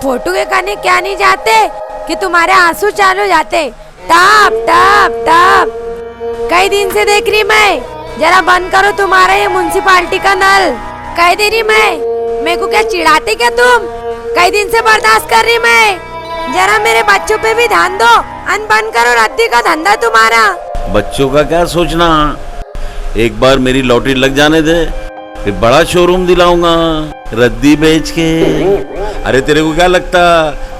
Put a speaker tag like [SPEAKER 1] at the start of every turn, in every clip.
[SPEAKER 1] Photo के काने क्या नहीं जाते कि तुम्हारे आंसू चालू जाते, टप टप टप। कई दिन से देख रही मैं, जरा बंद करो तुम्हारा ये म्युनिसिपालिटी का नल। कह दे रही मैं, मेरे को क्या चिढ़ाते क्या तुम? कई दिन से बर्दाश्त कर रही मैं, जरा मेरे बच्चों पे भी ध्यान दो। बंद करो रद्दी का धंधा तुम्हारा।
[SPEAKER 2] बच्चों का क्या सोचना, एक बार मेरी लॉटरी लग जाने दे, फिर बड़ा शोरूम दिलाऊंगा रद्दी बेच के। अरे तेरे को क्या लगता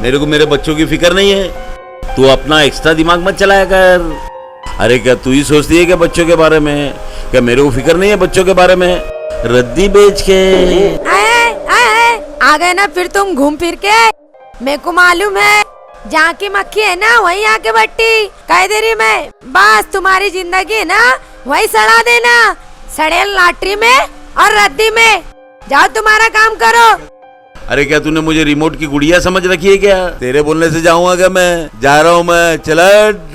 [SPEAKER 2] मेरे को मेरे बच्चों की फिक्र नहीं है? तू अपना एक्स्ट्रा दिमाग मत चलाया कर। अरे क्या तू ही सोचती है क्या बच्चों के बारे में? क्या मेरे को फिक्र नहीं है बच्चों के बारे में? रद्दी बेच के
[SPEAKER 1] आ गए ना फिर तुम घूम फिर के। मेरे को मालूम है, जहाँ की मक्खी है ना वहीं आके बट्टी। कह दे रही मैं, बस तुम्हारी जिंदगी ना वही सड़ा देना, सड़ेल लॉटरी में और रद्दी में। जाओ तुम्हारा काम करो।
[SPEAKER 2] अरे क्या तूने मुझे रिमोट की गुड़िया समझ रखी है क्या? तेरे बोलने से जाऊंगा क्या मैं? जा रहा हूँ मैं, चला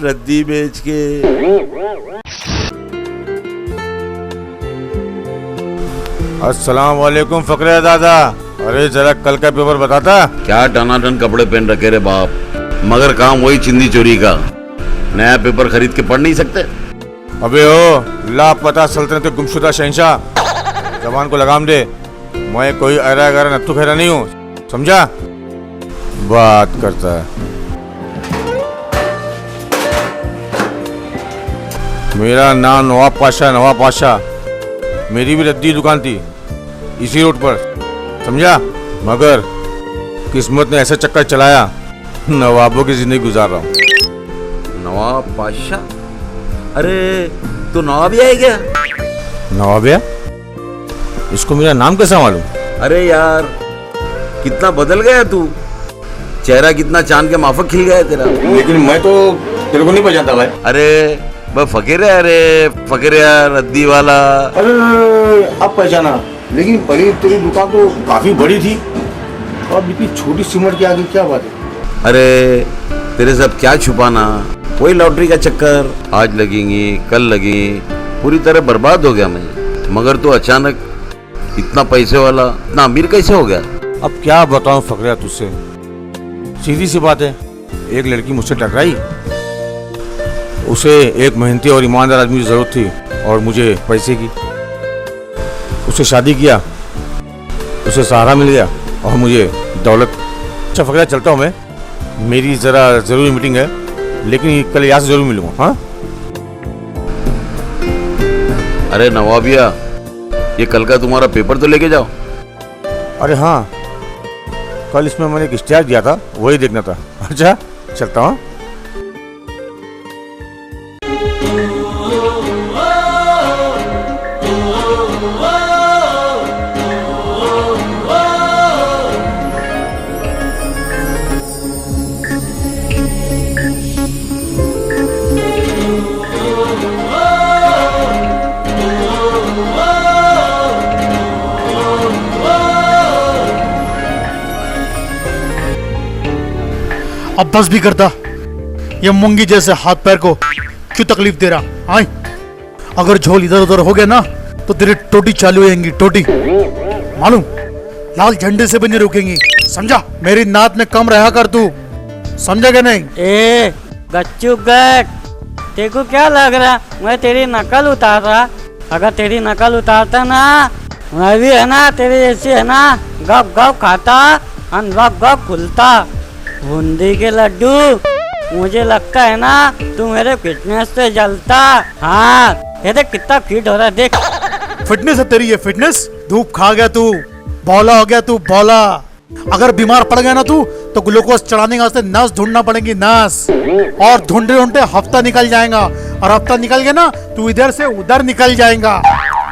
[SPEAKER 2] रद्दी बेच के।
[SPEAKER 3] अस्सलाम वालेकुम फकरे दादा। अरे जरा कल का पेपर बताता।
[SPEAKER 2] क्या टनाटन कपड़े पहन रखे रे बाप, मगर काम वही चिंदी चोरी का। नया पेपर खरीद के पढ़ नहीं सकते?
[SPEAKER 3] अबे ओ लापता सल्तनत के गुमशुदा शहंशाह, जबान को लगाम दे। मैं कोई अरा गरा नत्थु खैरा नहीं हूँ, समझा? बात करता है। मेरा नाम नवाब पाशा, नवाब पाशा। मेरी भी रद्दी दुकान थी इसी रोड पर, समझा? मगर किस्मत ने ऐसा चक्कर चलाया, नवाबों की जिंदगी गुजार रहा हूँ।
[SPEAKER 2] नवाब पाशा? अरे तो नवाबिया है क्या?
[SPEAKER 3] नवाबिया? इसको मेरा नाम कैसा मालूम?
[SPEAKER 2] अरे यार कितना बदल गया तू, चेहरा कितना चांद के माफक खिल गया तेरा।
[SPEAKER 3] लेकिन मैं तो तेरे को नहीं पहचानता भाई।
[SPEAKER 2] अरे वह फकीर है, अरे फकीर यार रद्दी वाला।
[SPEAKER 3] अरे अब पहचाना, लेकिन पहले तेरी दुकान तो काफी बड़ी थी, और इतनी छोटी सिमट के आगे क्या बात है?
[SPEAKER 2] अरे तेरे सब क्या छुपाना, वही लॉटरी का चक्कर, आज लगेंगी कल लगेंगी, पूरी तरह बर्बाद हो गया मैं। मगर तू अचानक इतना पैसे वाला, इतना अमीर कैसे हो गया?
[SPEAKER 3] अब क्या बताऊं फकरिया तुझसे, सीधी सी बात है। एक लड़की मुझसे टकराई, उसे एक मेहनती और ईमानदार आदमी की जरूरत थी और मुझे पैसे की। उससे शादी किया, उसे सहारा मिल गया और मुझे दौलत। अच्छा फकरिया चलता हूँ मैं, मेरी जरा जरूरी मीटिंग है, लेकिन कल यहाँ से जरूर मिलूंगा। हाँ
[SPEAKER 2] अरे नवाबिया, ये कल का तुम्हारा पेपर तो लेके जाओ।
[SPEAKER 3] अरे हाँ, कल इसमें मैंने एक इश्तिहार दिया था, वही देखना था। अच्छा चलता हूँ।
[SPEAKER 4] अब बस भी करता, ये मूंगी जैसे हाथ पैर को क्यों तकलीफ दे रहा? आई अगर झोल इधर उधर हो गया ना तो तेरी टोटी चालू हो जाएंगी, टोटी मालूम? लाल झंडे से भी नहीं रुकेंगी, समझा? मेरी नात में कम रहा कर तू, समझा क्या नहीं?
[SPEAKER 5] ए गच्चू गट, तेरे को क्या लग रहा मैं तेरी नकल उतार रहा? अगर तेरी नकल उतारता ना, मैं भी है ना तेरे जैसे है ना गप गप खाता और गप गप खुलता। बूंदी के लड्डू, मुझे लगता है ना तू मेरे फिटनेस से जलता। हाँ ये देख कितना फिट हो रहा है, देख।
[SPEAKER 4] फिटनेस है तेरी ये फिटनेस? धूप खा गया तू, बौला हो गया तू, बौला। अगर बीमार पड़ गया ना तू तो ग्लूकोज चढ़ाने के वास्ते नस ढूंढना पड़ेगी, नस। और ढूंढते ढूंढते हफ्ता निकल जाएगा, और हफ्ता निकल गया ना तू इधर से उधर निकल जाएगा।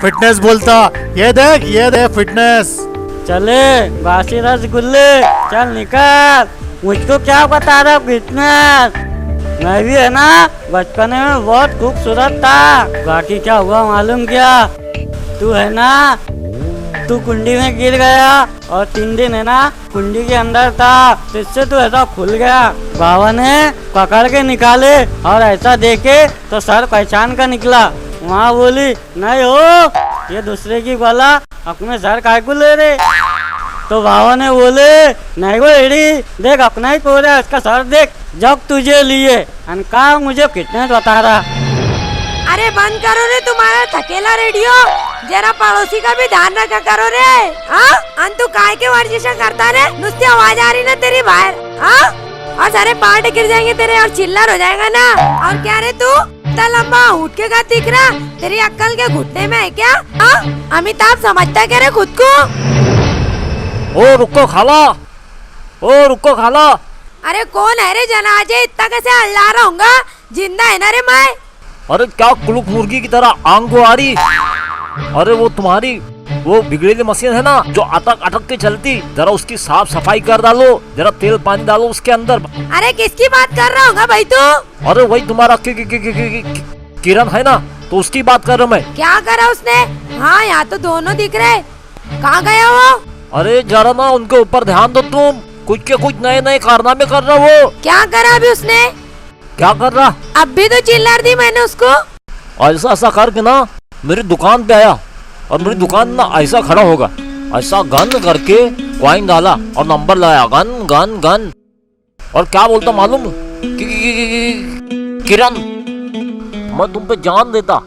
[SPEAKER 4] फिटनेस बोलता, ये देख फिटनेस।
[SPEAKER 5] चले बासी रसगुल्ले, चल निकल। मुझको क्या बता रहा फिटनेस? मैं भी है ना बचपन में बहुत खूबसूरत था। बाकी क्या हुआ मालूम क्या? तू है ना, तू कुंडी में गिर गया और 3 दिन है ना कुंडी के अंदर था, इससे तू ऐसा खुल गया। बाबा ने पकड़ के निकाले और ऐसा देखे तो सर पहचान का निकला। वहाँ बोली, नहीं हो ये दूसरे की बोला, अपने सर काय को ले रहे? तो बाबा ने बोले नहीं वो एडी देख अपना ही पोर है, उसका सर देख जब तुझे लिए अनका मुझे फिटनेस बता रहा।
[SPEAKER 1] अरे बंद करो रे तुम्हारा थकेला रेडियो, जरा पड़ोसी का भी ध्यान रखा करो रे। हाँ तू काय के वर्जिश करता रे, नुस्ती आवाज आ रही ना तेरी बाहर। हाँ और सारे पार्ट गिर जाएंगे तेरे और चिल्लर हो जाएगा ना। और क्या रे तू इतना लंबा उठ के का दिख रहा, तेरी अक्ल के घुटने में है क्या? अमिताभ समझता क्या रे खुद को?
[SPEAKER 6] ओ रुको खाला, ओ रुको खाला।
[SPEAKER 1] अरे कौन है रे जनाजे, इतना कैसे हल्ला रहा होगा, जिंदा है ना रे मैं?
[SPEAKER 6] अरे क्या कुलुक मुर्गी की तरह आंग को आ रही? अरे वो तुम्हारी वो बिगड़ेली मशीन है ना जो अटक अटक के चलती, जरा उसकी साफ सफाई कर डालो, जरा तेल पानी डालो उसके अंदर।
[SPEAKER 1] अरे किसकी बात कर रहा होगा भाई तू?
[SPEAKER 6] अरे वही तुम्हारा किरण है ना, तो उसकी बात कर रहा हूँ मैं।
[SPEAKER 1] क्या करा उसने? हाँ यहाँ तो दोनों दिख रहे, कहाँ गया वो?
[SPEAKER 6] अरे जरा ना उनके ऊपर ध्यान दो तुम, कुछ के कुछ नए नए कारनामे कर रहा वो।
[SPEAKER 1] क्या करा अभी उसने?
[SPEAKER 6] क्या कर रहा?
[SPEAKER 1] अब भी तो चिल्ला दी मैंने उसको।
[SPEAKER 6] ऐसा ऐसा करके ना मेरी दुकान पे आया और मेरी दुकान ना ऐसा खड़ा होगा, ऐसा गन करके कॉइन डाला और नंबर लाया गन गन गन, और क्या बोलता मालूम? किरण मैं तुम पे जान देता,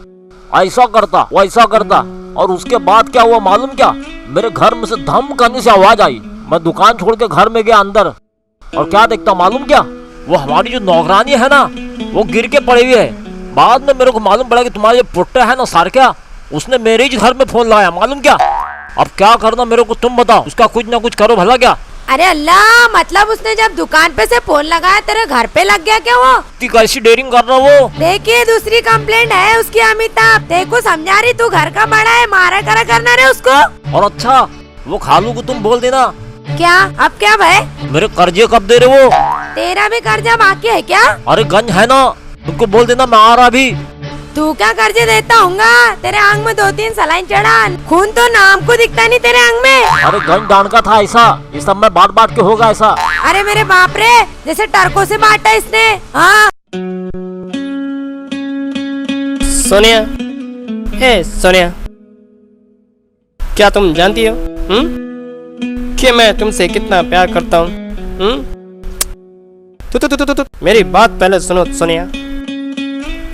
[SPEAKER 6] ऐसा करता वैसा करता। और उसके बाद क्या हुआ मालूम क्या? मेरे घर में से धम करने से आवाज आई, मैं दुकान छोड़ के घर में गया अंदर, और क्या देखता मालूम क्या? वो हमारी जो नौकरानी है ना वो गिर के पड़ी हुई है। बाद में मेरे को मालूम पड़ा कि तुम्हारे जो पुट्टे है ना सार क्या, उसने मेरे ही घर में फोन लगाया मालूम क्या? अब क्या करना मेरे को तुम बताओ, उसका कुछ ना कुछ करो भला क्या?
[SPEAKER 1] अरे अल्लाह, मतलब उसने जब दुकान पे से फोन लगाया तेरे घर पे लग गया क्या वो?
[SPEAKER 6] कैसी डेयरिंग कर रहा वो?
[SPEAKER 1] देखिए दूसरी कंप्लेंट है उसकी अमिताभ, देखो समझा रही तू घर का बड़ा है, मारा करा करना रे उसको।
[SPEAKER 6] और अच्छा वो खालू को तुम बोल देना।
[SPEAKER 1] क्या अब क्या भाई?
[SPEAKER 6] मेरे कर्जे कब दे रहे वो?
[SPEAKER 1] तेरा भी कर्जा बाकी है क्या?
[SPEAKER 6] अरे गंज है ना, तुमको बोल देना मैं आ रहा भी।
[SPEAKER 1] तू क्या कर्जे देता होगा? तेरे आंग में 2-3 सलाइन चढ़ा, खून तो नाम को दिखता नहीं तेरे आंग में।
[SPEAKER 6] अरे गंज डांड का था ऐसा, ये सब मैं बांट बांट के होगा ऐसा।
[SPEAKER 1] अरे मेरे बाप रे, जैसे टर्कों से बांटा इसने। हाँ
[SPEAKER 7] सोनिया, हे सोनिया, क्या तुम जानती हो कि मैं तुमसे कितना प्यार करता हूँ? तू मेरी बात पहले सुनो सोनिया।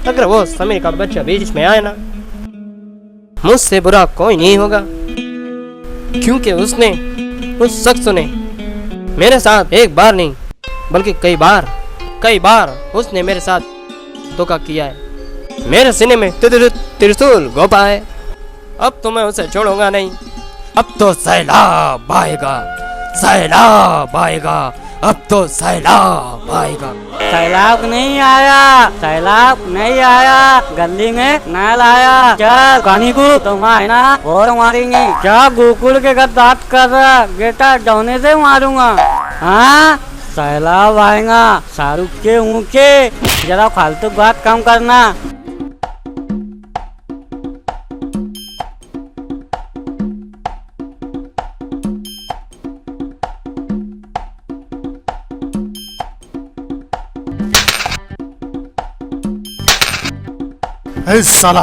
[SPEAKER 7] अगर वो समीर का बच्चा बीच में आए ना, मुझसे बुरा कोई नहीं होगा, क्योंकि उसने उस शख्स ने मेरे साथ एक बार नहीं बल्कि कई बार उसने मेरे साथ धोखा किया है। मेरे सीने में त्रिशूल घोंपा है। अब तो मैं उसे छोड़ूंगा नहीं। अब तो सैलाब आएगा, सैलाब आएगा, अब तो सैलाब आएगा।
[SPEAKER 5] सैलाब नहीं आया, सैलाब नहीं आया, गली में नल आया। चल कहानी को तुम है ना और मारेंगे। क्या गोकुल के बात कर रहा, बेटा डौने से मारूंगा। हाँ सैलाब आएगा, शाहरुख के ऊँचे, जरा फालतू बात कम करना।
[SPEAKER 4] ए साला,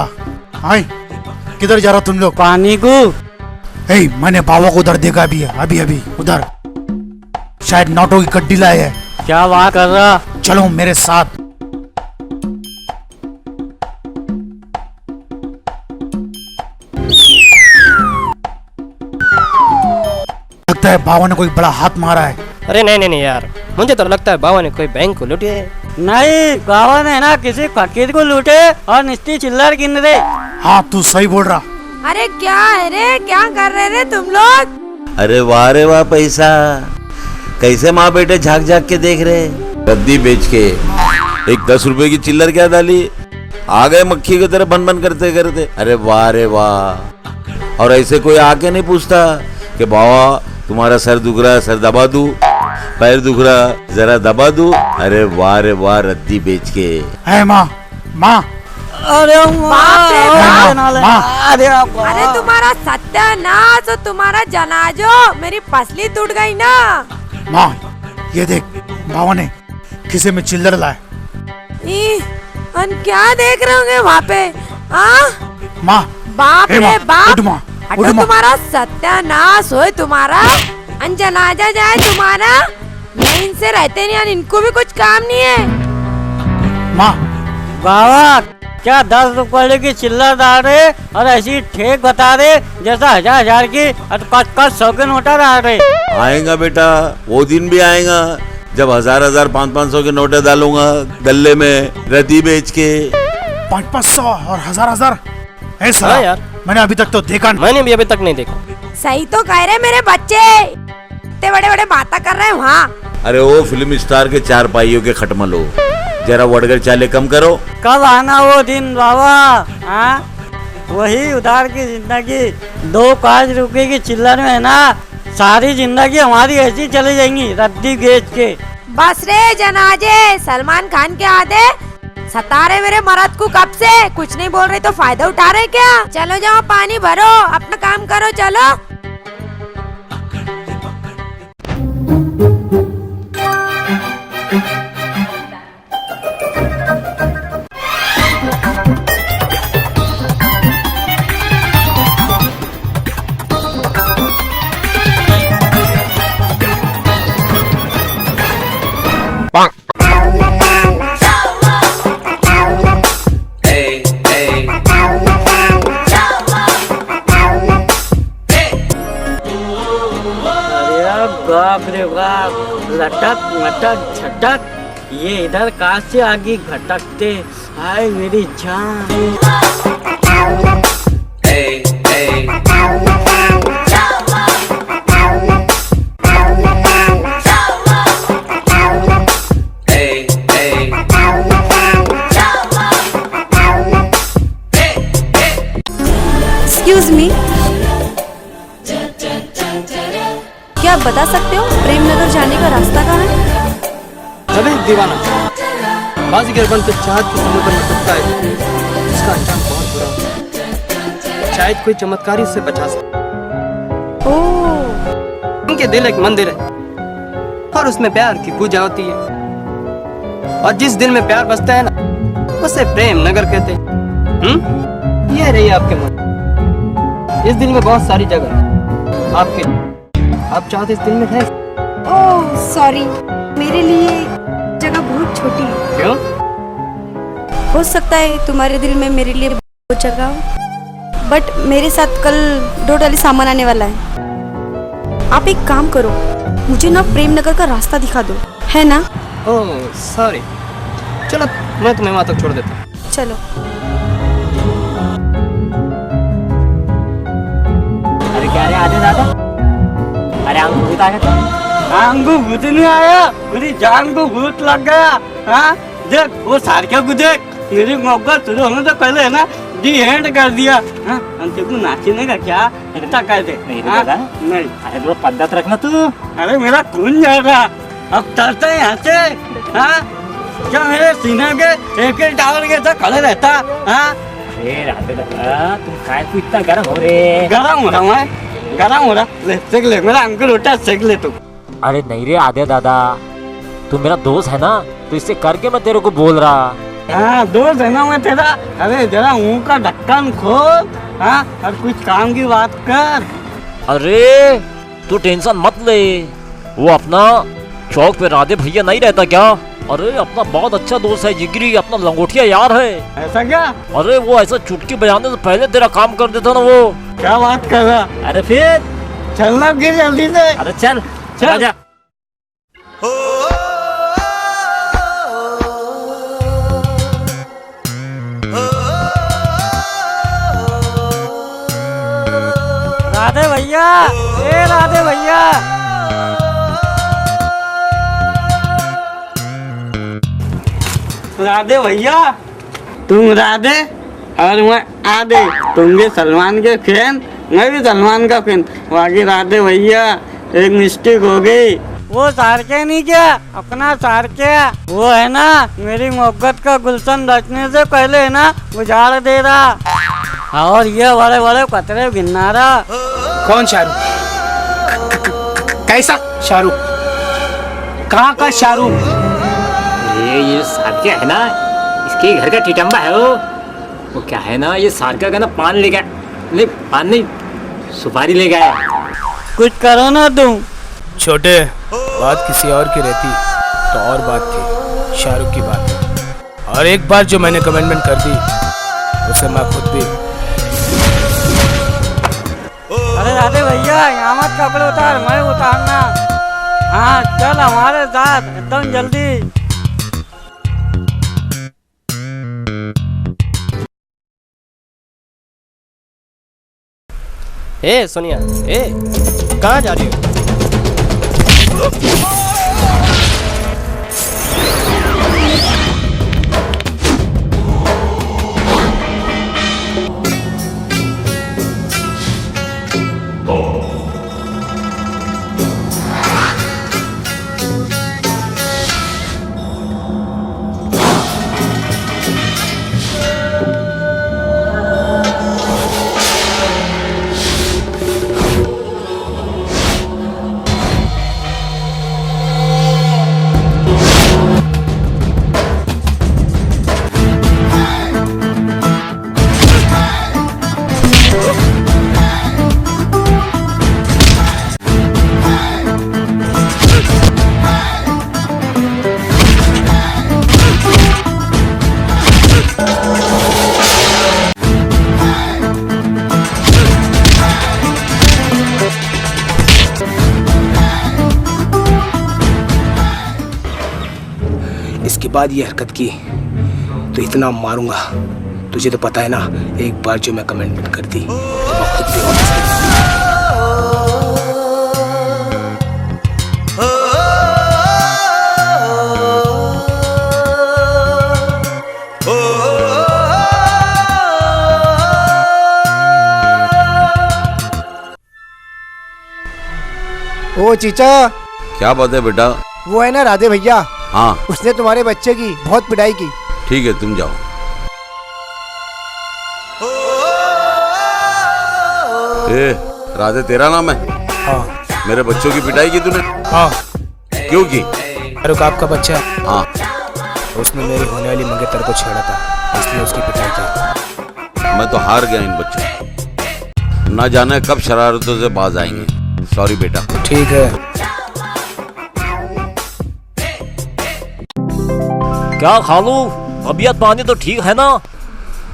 [SPEAKER 4] हाय किधर जा रहा तुम लोग?
[SPEAKER 5] पानी को।
[SPEAKER 4] ए मैंने बाबा को उधर देखा भी है, अभी उधर शायद नोटों की कड्डी लाए है।
[SPEAKER 5] क्या बात कर रहा?
[SPEAKER 4] चलो मेरे साथ। लगता है बाबा ने कोई बड़ा हाथ मारा है।
[SPEAKER 7] अरे नहीं यार, मुझे तो लगता है बाबा ने कोई बैंक को लूटे है।
[SPEAKER 5] नहीं, बाबा ने ना किसी फकीर को लूटे और निश्चित चिल्लर गिन रहे।
[SPEAKER 4] हाँ तू सही बोल रहा।
[SPEAKER 1] अरे क्या है रे, क्या कर रहे रे तुम लोग?
[SPEAKER 2] अरे वाह पैसा, कैसे माँ बेटे झाक झाक के देख रहे। रद्दी बेच के एक 10 रुपए की चिल्लर क्या डाली, आ गए मक्खी की तरह बन करते करते। अरे वाह। और ऐसे कोई आके नहीं पूछता कि बाबा तुम्हारा सर दुख रहा है, सर दबा दूं, पैर दुख रहा जरा दबा दूं। अरे वाह रद्दी बेच के।
[SPEAKER 4] है माँ
[SPEAKER 5] अरे
[SPEAKER 1] बाप रे बाप।
[SPEAKER 4] माँ
[SPEAKER 1] अरे तुम्हारा सत्यानाश और तुम्हारा जनाजो, मेरी पसली टूट गई ना।
[SPEAKER 4] माँ ये देख, बाबा ने खिसे में चिल्लर लाए।
[SPEAKER 1] क्या देख रहे होंगे वहाँ पे?
[SPEAKER 4] माँ
[SPEAKER 1] बाप
[SPEAKER 4] हे
[SPEAKER 1] रे
[SPEAKER 4] माँ,
[SPEAKER 1] बाप।
[SPEAKER 4] उठ माँ,
[SPEAKER 1] हटो,
[SPEAKER 4] उठ माँ।
[SPEAKER 1] तुम्हारा सत्यानाश हो तुम्हारा। जनाजा जाए तुम्हारा, मैं इनसे रहते नहीं और इनको भी कुछ काम नहीं है।
[SPEAKER 4] माँ
[SPEAKER 5] बाबा क्या 10 रुपए की चिल्लर डाल रहे और ऐसी ठेक बता रहे जैसा हजार की और 100 के नोटा डाल रहे।
[SPEAKER 2] आएगा बेटा, वो दिन भी आएगा जब 1000 500 के नोटे डालूंगा गले में रद्दी बेच के।
[SPEAKER 4] 500 और 1000 ऐसा
[SPEAKER 7] हाँ यार।
[SPEAKER 4] मैंने अभी तक तो देखा नहीं।
[SPEAKER 7] मैंने भी अभी तक नहीं देखा।
[SPEAKER 1] सही तो कह रहे मेरे बच्चे, इतने बड़े बड़े बातें कर रहे हैं वहाँ।
[SPEAKER 2] अरे वो फिल्म स्टार के 4 पाइयों के खटमल हो, जरा वड़गर चाले कम करो।
[SPEAKER 5] कब आना वो दिन बाबा? हाँ वही उधार की जिंदगी, 2-5 रुपए की चिल्लर में ना सारी जिंदगी हमारी ऐसी चली जाएंगी रद्दी बेच के।
[SPEAKER 1] बस रे जनाजे, सलमान खान के आधे सता रहे मेरे मर्द को कब से। कुछ नहीं बोल रहे तो फायदा उठा रहे क्या? चलो जाओ पानी भरो, अपना काम करो चलो।
[SPEAKER 5] बाप रे बाप, लटक मटक झटक, ये इधर कहाँ से आगे घटकते। हाय मेरी जान।
[SPEAKER 8] एक्सक्यूज मी, क्या आप बता सकते हो प्रेमनगर जाने का रास्ता कहाँ है?
[SPEAKER 7] अबे दीवाना, बाजीगर बनकर चाहत के समुद्र में डूबता है, इसका अंजाम बहुत बुरा होता है। शायद कोई चमत्कार ही उसे बचा सके।
[SPEAKER 8] ओह,
[SPEAKER 7] उनके दिल एक मंदिर है और उसमें प्यार की पूजा होती है, और जिस दिल में प्यार बसता है ना, उसे प्रेम नगर कहते हैं। ये रही आपके मन। इस दिल में बहुत सारी जगह है आपके लिए। आप चाहते इस दिल में ठहर?
[SPEAKER 8] ओह सॉरी, मेरे लिए जगह बहुत छोटी है।
[SPEAKER 7] क्यों?
[SPEAKER 8] हो सकता है तुम्हारे दिल में मेरे लिए बहुत जगह हो, बट मेरे साथ कल टोटली सामान आने वाला है। आप एक काम करो, मुझे ना प्रेमनगर का रास्ता दिखा दो, है ना?
[SPEAKER 7] ओह सॉरी, चलो मैं तुम्हें वहाँ तक छोड़ देता हूँ।
[SPEAKER 8] चलो।
[SPEAKER 5] अरे क्या रे आधे दादा? अरे हमको भूत आ गया। हमको भूत नहीं आया, मेरी जान को भूत लग गया। हाँ देख वो सारख्या को देख, मेरी मोहब्बत शुरू होने तो पहले है ना डी हैंड कर दिया। हाँ हम तेको नाचने का क्या इतना कर दे? नहीं दादा नहीं। अरे थोड़ा पद्धत रखना तू। अरे मेरा खून जा रहा, अब चलते हैं यहाँ से। हाँ क्या मेरे सीने के एक टावर के साथ खड़े रहता? हाँ अरे राधे दादा तुम काय को इतना गर्म हो रहे? गर्म हो रहा हूँ मैं, गरम हो रहा। ले सेक ले, मेरा अंकल उठा, सेक ले तू।
[SPEAKER 6] अरे नहीं रे आधे दादा, तू मेरा दोस्त है ना, तो इससे करके मैं तेरे को बोल रहा।
[SPEAKER 5] हाँ दोस्त है ना मैं तेरा। अरे जरा मुंह का ढक्कन खोल, हाँ और कुछ काम की बात कर।
[SPEAKER 6] अरे तू टेंशन मत ले, वो अपना चौक पे राधे भैया नहीं रहता क्या? अरे अपना बहुत अच्छा दोस्त है, जिगरी अपना लंगोटिया यार है।
[SPEAKER 5] ऐसा क्या?
[SPEAKER 6] अरे वो ऐसा चुटकी बजाने से पहले तेरा काम कर देता ना वो।
[SPEAKER 5] क्या बात कर रहा? अरे फिर चलना फिर जल्दी से। अरे चल चल जा। राधे भैया, ए राधे भैया। राधे भैया, तुम राधे और मैं आधे। तुम भी सलमान के फैन, मैं भी सलमान का फैन। बाकी राधे भैया एक मिस्टेक हो गई। वो सारखे नहीं क्या, अपना सारखे वो है ना, मेरी मोहब्बत का गुलशन रचने से पहले है ना उजाड़ दे रहा, और ये बड़े बड़े कतरे गिना रहा।
[SPEAKER 9] कौन शाहरुख? कैसा शाहरुख? कहाँ का शाहरुख? ये सारका है ना, इसके घर का टिटम्बा है वो क्या है ना, ये सारका का ना पान ले गया, नहीं पान नहीं सुपारी ले गया।
[SPEAKER 5] कुछ करो ना तुम,
[SPEAKER 10] छोटे, बात किसी और की रहती तो और बात थी, शाहरुख की बात। और एक बार जो मैंने कमिटमेंट कर दी उसे मैं खुद भी।
[SPEAKER 5] अरे राधे भैया, यहाँ मत कपड़े उतार, मैं उतारना। हाँ चल हमारे साथ एकदम जल्दी।
[SPEAKER 7] ए सोनिया, ए कहाँ जा रही हो?
[SPEAKER 10] इसके बाद ये हरकत की तो इतना मारूंगा, तुझे तो पता है ना। एक बार जो मैं कमिटमेंट कर दी तो मैं खुद भी वापस कर
[SPEAKER 11] ओ चीचा,
[SPEAKER 2] क्या बात है बेटा?
[SPEAKER 11] वो है ना राधे भैया,
[SPEAKER 2] हाँ
[SPEAKER 11] उसने तुम्हारे बच्चे की बहुत पिटाई की।
[SPEAKER 2] ठीक है, तुम जाओ। ए, राधे तेरा नाम है?
[SPEAKER 10] हाँ।
[SPEAKER 2] मेरे बच्चों की पिटाई की तूने?
[SPEAKER 10] हाँ।
[SPEAKER 2] क्यों की?
[SPEAKER 10] शाहरुख आपका बच्चा,
[SPEAKER 2] हाँ,
[SPEAKER 10] उसने मेरी होने वाली मंगेतर को छेड़ा था, इसलिए उसकी पिटाई की।
[SPEAKER 2] मैं तो हार गया इन बच्चों से। ना जाने कब शरारतों से बाज आएंगे। सॉरी बेटा।
[SPEAKER 10] ठीक है।
[SPEAKER 6] क्या खालू, तबीयत पानी तो ठीक है ना?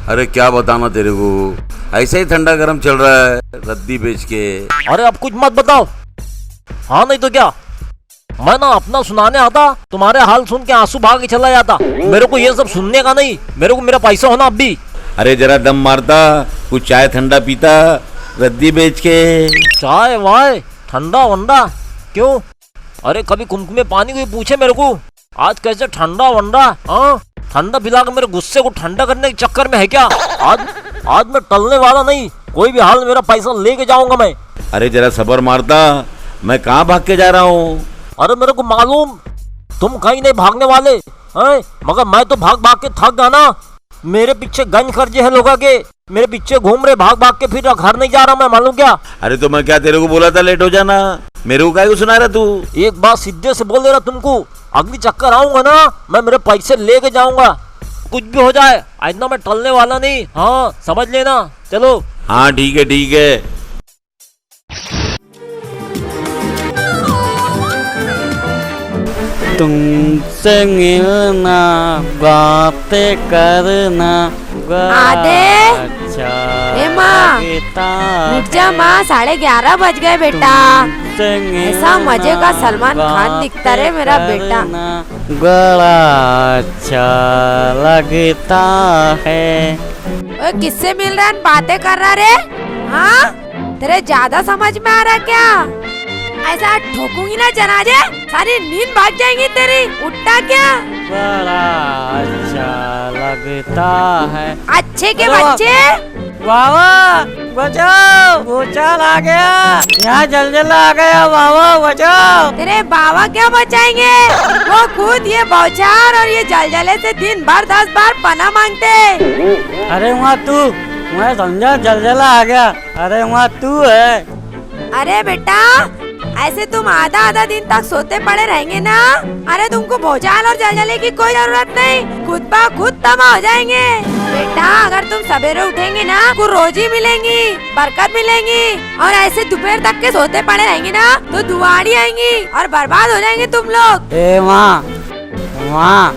[SPEAKER 2] अरे क्या बताना तेरे को, ऐसे ही ठंडा गरम चल रहा है रद्दी बेच के।
[SPEAKER 6] अरे अब कुछ मत बताओ। हाँ नहीं तो क्या, मैं ना अपना सुनाने आता, तुम्हारे हाल सुन के आंसू भाग के चला जाता। मेरे को ये सब सुनने का नहीं, मेरे को मेरा पैसा होना अब भी।
[SPEAKER 2] अरे जरा दम मारता, कुछ चाय ठंडा पीता रद्दी बेच के।
[SPEAKER 6] चाय वाय ठंडा वंडा क्यों? अरे कभी कुमकुम में पानी कोई पूछे मेरे को? आज कैसे ठंडा वंडा? हाँ, ठंडा पिला के मेरे गुस्से को ठंडा करने के चक्कर में है क्या? आज मैं टलने वाला नहीं, कोई भी हाल में मेरा पैसा लेके जाऊंगा मैं।
[SPEAKER 2] अरे जरा सबर मारता, मैं कहाँ भाग के जा रहा हूँ?
[SPEAKER 6] अरे मेरे को मालूम तुम कहीं नहीं भागने वाले हैं, मगर मैं तो भाग भाग के थक गया ना। मेरे पीछे गंज खर्चे हैं लोगों के, मेरे पीछे घूम रहे भाग भाग के, फिर घर नहीं जा रहा मैं, मालूम क्या?
[SPEAKER 2] अरे तो मैं क्या तेरे को बोला था लेट हो जाना? मेरे को क्या को सुना रहा तू?
[SPEAKER 6] एक बात सीधे से बोल दे रहा तुमको, अगली चक्कर आऊंगा ना मैं मेरे पैसे लेके जाऊंगा, कुछ भी हो जाए। आज ना मैं टलने वाला नहीं, हाँ समझ लेना। चलो।
[SPEAKER 2] हाँ ठीक है ठीक है।
[SPEAKER 5] तुमसे मिलना, बातें करना
[SPEAKER 1] आदे,
[SPEAKER 5] अच्छा
[SPEAKER 1] ए माँ,
[SPEAKER 5] लगता
[SPEAKER 1] उठ जा माँ, 11:30 बज गए बेटा।
[SPEAKER 5] तुमसे
[SPEAKER 1] ऐसा मजे का सलमान खान दिखता रे मेरा बेटा।
[SPEAKER 5] बड़ा अच्छा लगता है।
[SPEAKER 1] ओए किससे मिल रहा है, बातें कर रहा रे? हाँ, तेरे ज्यादा समझ में आ रहा क्या? ऐसा ठोकूंगी ना जनाजे, सारी नींद भाग जाएंगी तेरी। उठता क्या?
[SPEAKER 5] बड़ा अच्छा लगता है।
[SPEAKER 1] अच्छे के बच्चे,
[SPEAKER 5] बाबा बचाओ, भूचाल आ गया, यहाँ जलजला आ गया, बाबा बचाओ।
[SPEAKER 1] तेरे बाबा क्या बचाएंगे? वो खुद ये बौछार और ये जलजले से दिन भर 10 बार पना मांगते।
[SPEAKER 5] अरे वहाँ तू, मैं समझा जलजला आ गया, अरे वहाँ तू है।
[SPEAKER 1] अरे बेटा, ऐसे तुम आधा आधा दिन तक सोते पड़े रहेंगे ना, अरे तुमको भोजाल और जलजले की कोई जरूरत नहीं, खुद ब खुद तबाह हो जाएंगे। बेटा अगर तुम सवेरे उठेंगे ना को रोजी मिलेंगी, बरकत मिलेंगी, और ऐसे दोपहर तक के सोते पड़े रहेंगे ना तो दुआड़ी आएंगी और बर्बाद हो जाएंगे तुम लोग।
[SPEAKER 5] ए माँ, माँ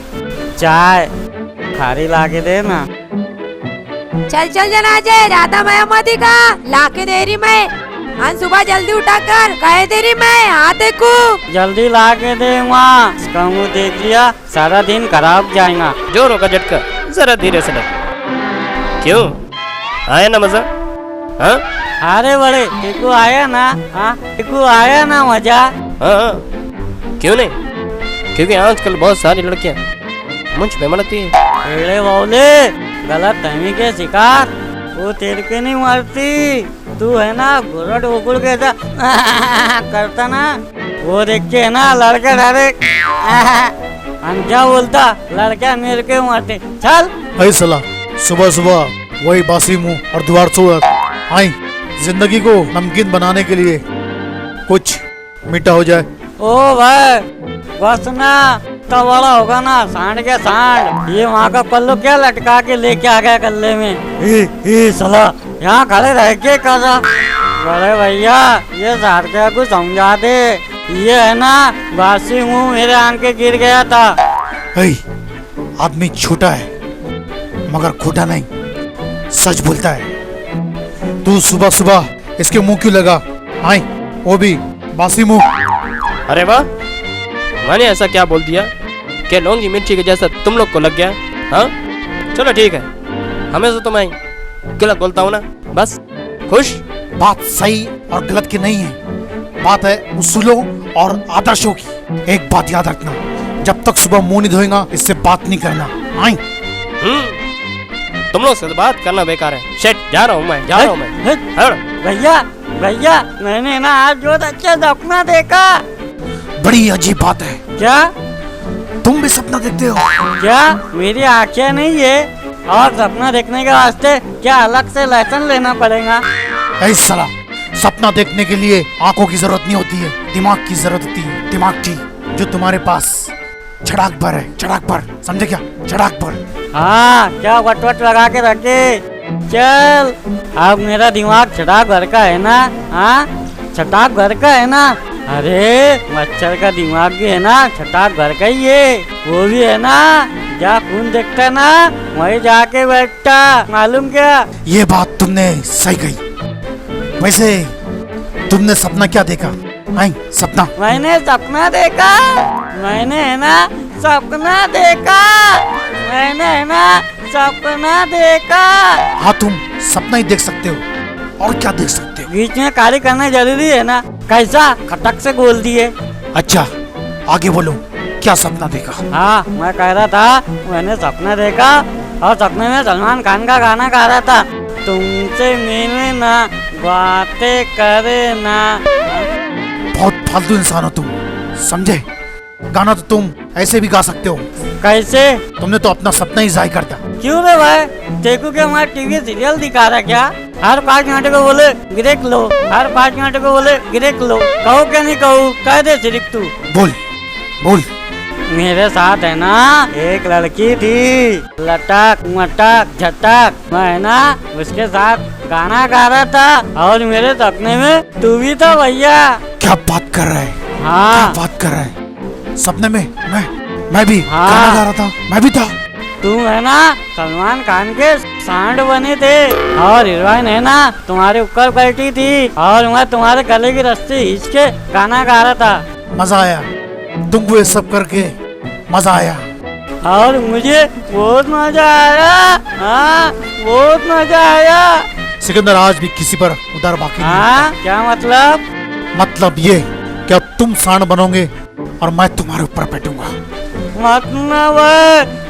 [SPEAKER 5] चाय खारी ला के दे ना।
[SPEAKER 1] चल चल जनाजे, ज्यादा मैं का लाके दे रही मैं। आज सुबह जल्दी उठा कर कहे दे रही मैं, हाँ देखो
[SPEAKER 5] जल्दी ला के दे माँ, इसका मुँह देख लिया सारा दिन खराब जाएगा।
[SPEAKER 7] जोरों का झटका, जरा धीरे से लग। क्यों आया ना मजा? हाँ
[SPEAKER 5] अरे बड़े टिकू आया ना, हाँ टिकू आया ना मजा।
[SPEAKER 7] हाँ क्यों नहीं? क्योंकि आजकल बहुत सारी लड़कियां मुझ पे मरती है।
[SPEAKER 5] अरे बोले गलत फहमी के शिकार, वो तेरे के नहीं मरती, तू है ना घुरट उकुड़ के ऐसा करता ना, वो देख के है ना लड़के डायरेक्ट अंजा बोलता, लड़के मेरे के मरते। चल
[SPEAKER 4] ऐ सला, सुबह सुबह वही बासी मुंह और द्वार सूरत आई, जिंदगी को नमकीन बनाने के लिए कुछ मीठा हो जाए।
[SPEAKER 5] ओ भाई बस ना, तो बड़ा होगा ना सांड के सांड, ये वहाँ का पल्लू क्या लटका के लेके आ गया कल्ले में। ए सला यहाँ खड़े रह के कर रहा। बड़े भैया ये सारख्या को समझा दे, ये है ना बासी मुंह मेरे आन के गिर गया था।
[SPEAKER 4] ऐ आदमी छोटा है मगर खोटा नहीं, सच बोलता है। तू सुबह सुबह इसके मुंह क्यों लगा? आई वो भी बासी मुंह।
[SPEAKER 7] अरे वाह, मैंने ऐसा क्या बोल दिया कि लौंगी मिर्ची के जैसा तुम लोग को लग गया? हाँ चलो ठीक है, हमेशा तो मैं गलत बोलता हूँ ना, बस खुश।
[SPEAKER 4] बात सही और गलत की नहीं है, बात है उसूलों और आदर्शों की। एक बात याद रखना, जब तक सुबह मुंह नहीं धोएगा इससे बात नहीं करना। आई
[SPEAKER 7] तुम लोग से बात करना बेकार है। शेट जा रहा हूँ मैं, जा रहा हूँ मैं।
[SPEAKER 5] भैया भैया मैंने ना आज बहुत अच्छा सपना देखा।
[SPEAKER 4] बड़ी अजीब बात है।
[SPEAKER 5] क्या
[SPEAKER 4] तुम भी सपना देखते हो?
[SPEAKER 5] क्या मेरी आँखें नहीं है, और सपना देखने के वास्ते क्या अलग से लाइसेंस लेना पड़ेगा?
[SPEAKER 4] ऐसा साला, सपना देखने के लिए आंखों की जरूरत नहीं होती है, दिमाग की जरूरत होती है। दिमाग की जो तुम्हारे पास चड़ाक भर है, चड़ाक भर, समझे क्या? चड़ाक भर।
[SPEAKER 5] हाँ क्या वट लगा के रखे। चल अब मेरा दिमाग चटाक भर का है ना, हाँ चटाक भर का है ना। अरे मच्छर का दिमाग भी है ना छटाक भर का ही है, वो भी है ना जा खून देखता ना वही जाके बैठता, मालूम क्या?
[SPEAKER 4] ये बात तुमने सही कही। वैसे तुमने सपना क्या देखा? आई सपना?
[SPEAKER 5] मैंने सपना देखा, मैंने है ना सपना देखा, मैंने है ना सपना देखा।
[SPEAKER 4] हाँ तुम सपना ही देख सकते हो, और क्या देख सकते हो?
[SPEAKER 5] बीच में कार्य करना जरूरी है ना, कैसा खटक से बोल दिए।
[SPEAKER 4] अच्छा आगे बोलो, क्या सपना देखा?
[SPEAKER 5] हाँ मैं कह रहा था मैंने सपना देखा, और सपने में सलमान खान का गाना गा रहा था, तुमसे मिले ना बातें करे ना।
[SPEAKER 4] बहुत फालतू इंसान हो तुम, समझे? गाना तो तुम ऐसे भी गा सकते हो।
[SPEAKER 5] कैसे?
[SPEAKER 4] तुमने तो अपना सपना ही जाहिर कर दिया।
[SPEAKER 5] क्यों रे भाई, देखो क्या हमारा टीवी सीरियल दिखा रहा क्या? हर 5 घंटे को बोले गिरेक लो, हर 5 घंटे को बोले गिरेक लो। कहो क्या नहीं कहूँ, कह दे सिर्फ तू।
[SPEAKER 4] बोल बोल।
[SPEAKER 5] मेरे साथ है ना एक लड़की थी, लटक मटक झटक, मैं ना उसके साथ गाना गा रहा था, और मेरे सपने में तू भी था भैया।
[SPEAKER 4] क्या बात कर रहा है?
[SPEAKER 5] हाँ
[SPEAKER 4] क्या बात कर रहा है? सपने में मैं भी
[SPEAKER 5] हाँ।
[SPEAKER 4] गाना गा रहा था, मैं भी था।
[SPEAKER 5] तुम है ना सलमान खान के सांड बने थे, और हीरोइन है ना तुम्हारे ऊपर बैठी थी, और मैं तुम्हारे गले की रस्सी खींच के गाना गा रहा था।
[SPEAKER 4] मजा आया तुमको ये सब करके? मजा आया?
[SPEAKER 5] और मुझे बहुत मजा आया। हाँ बहुत मजा आया।
[SPEAKER 4] सिकंदर आज भी किसी पर उधार बाकी नहीं।
[SPEAKER 5] हाँ क्या मतलब?
[SPEAKER 4] मतलब ये क्या तुम सांड बनोगे और मैं तुम्हारे ऊपर बैठूंगा?
[SPEAKER 5] मतलब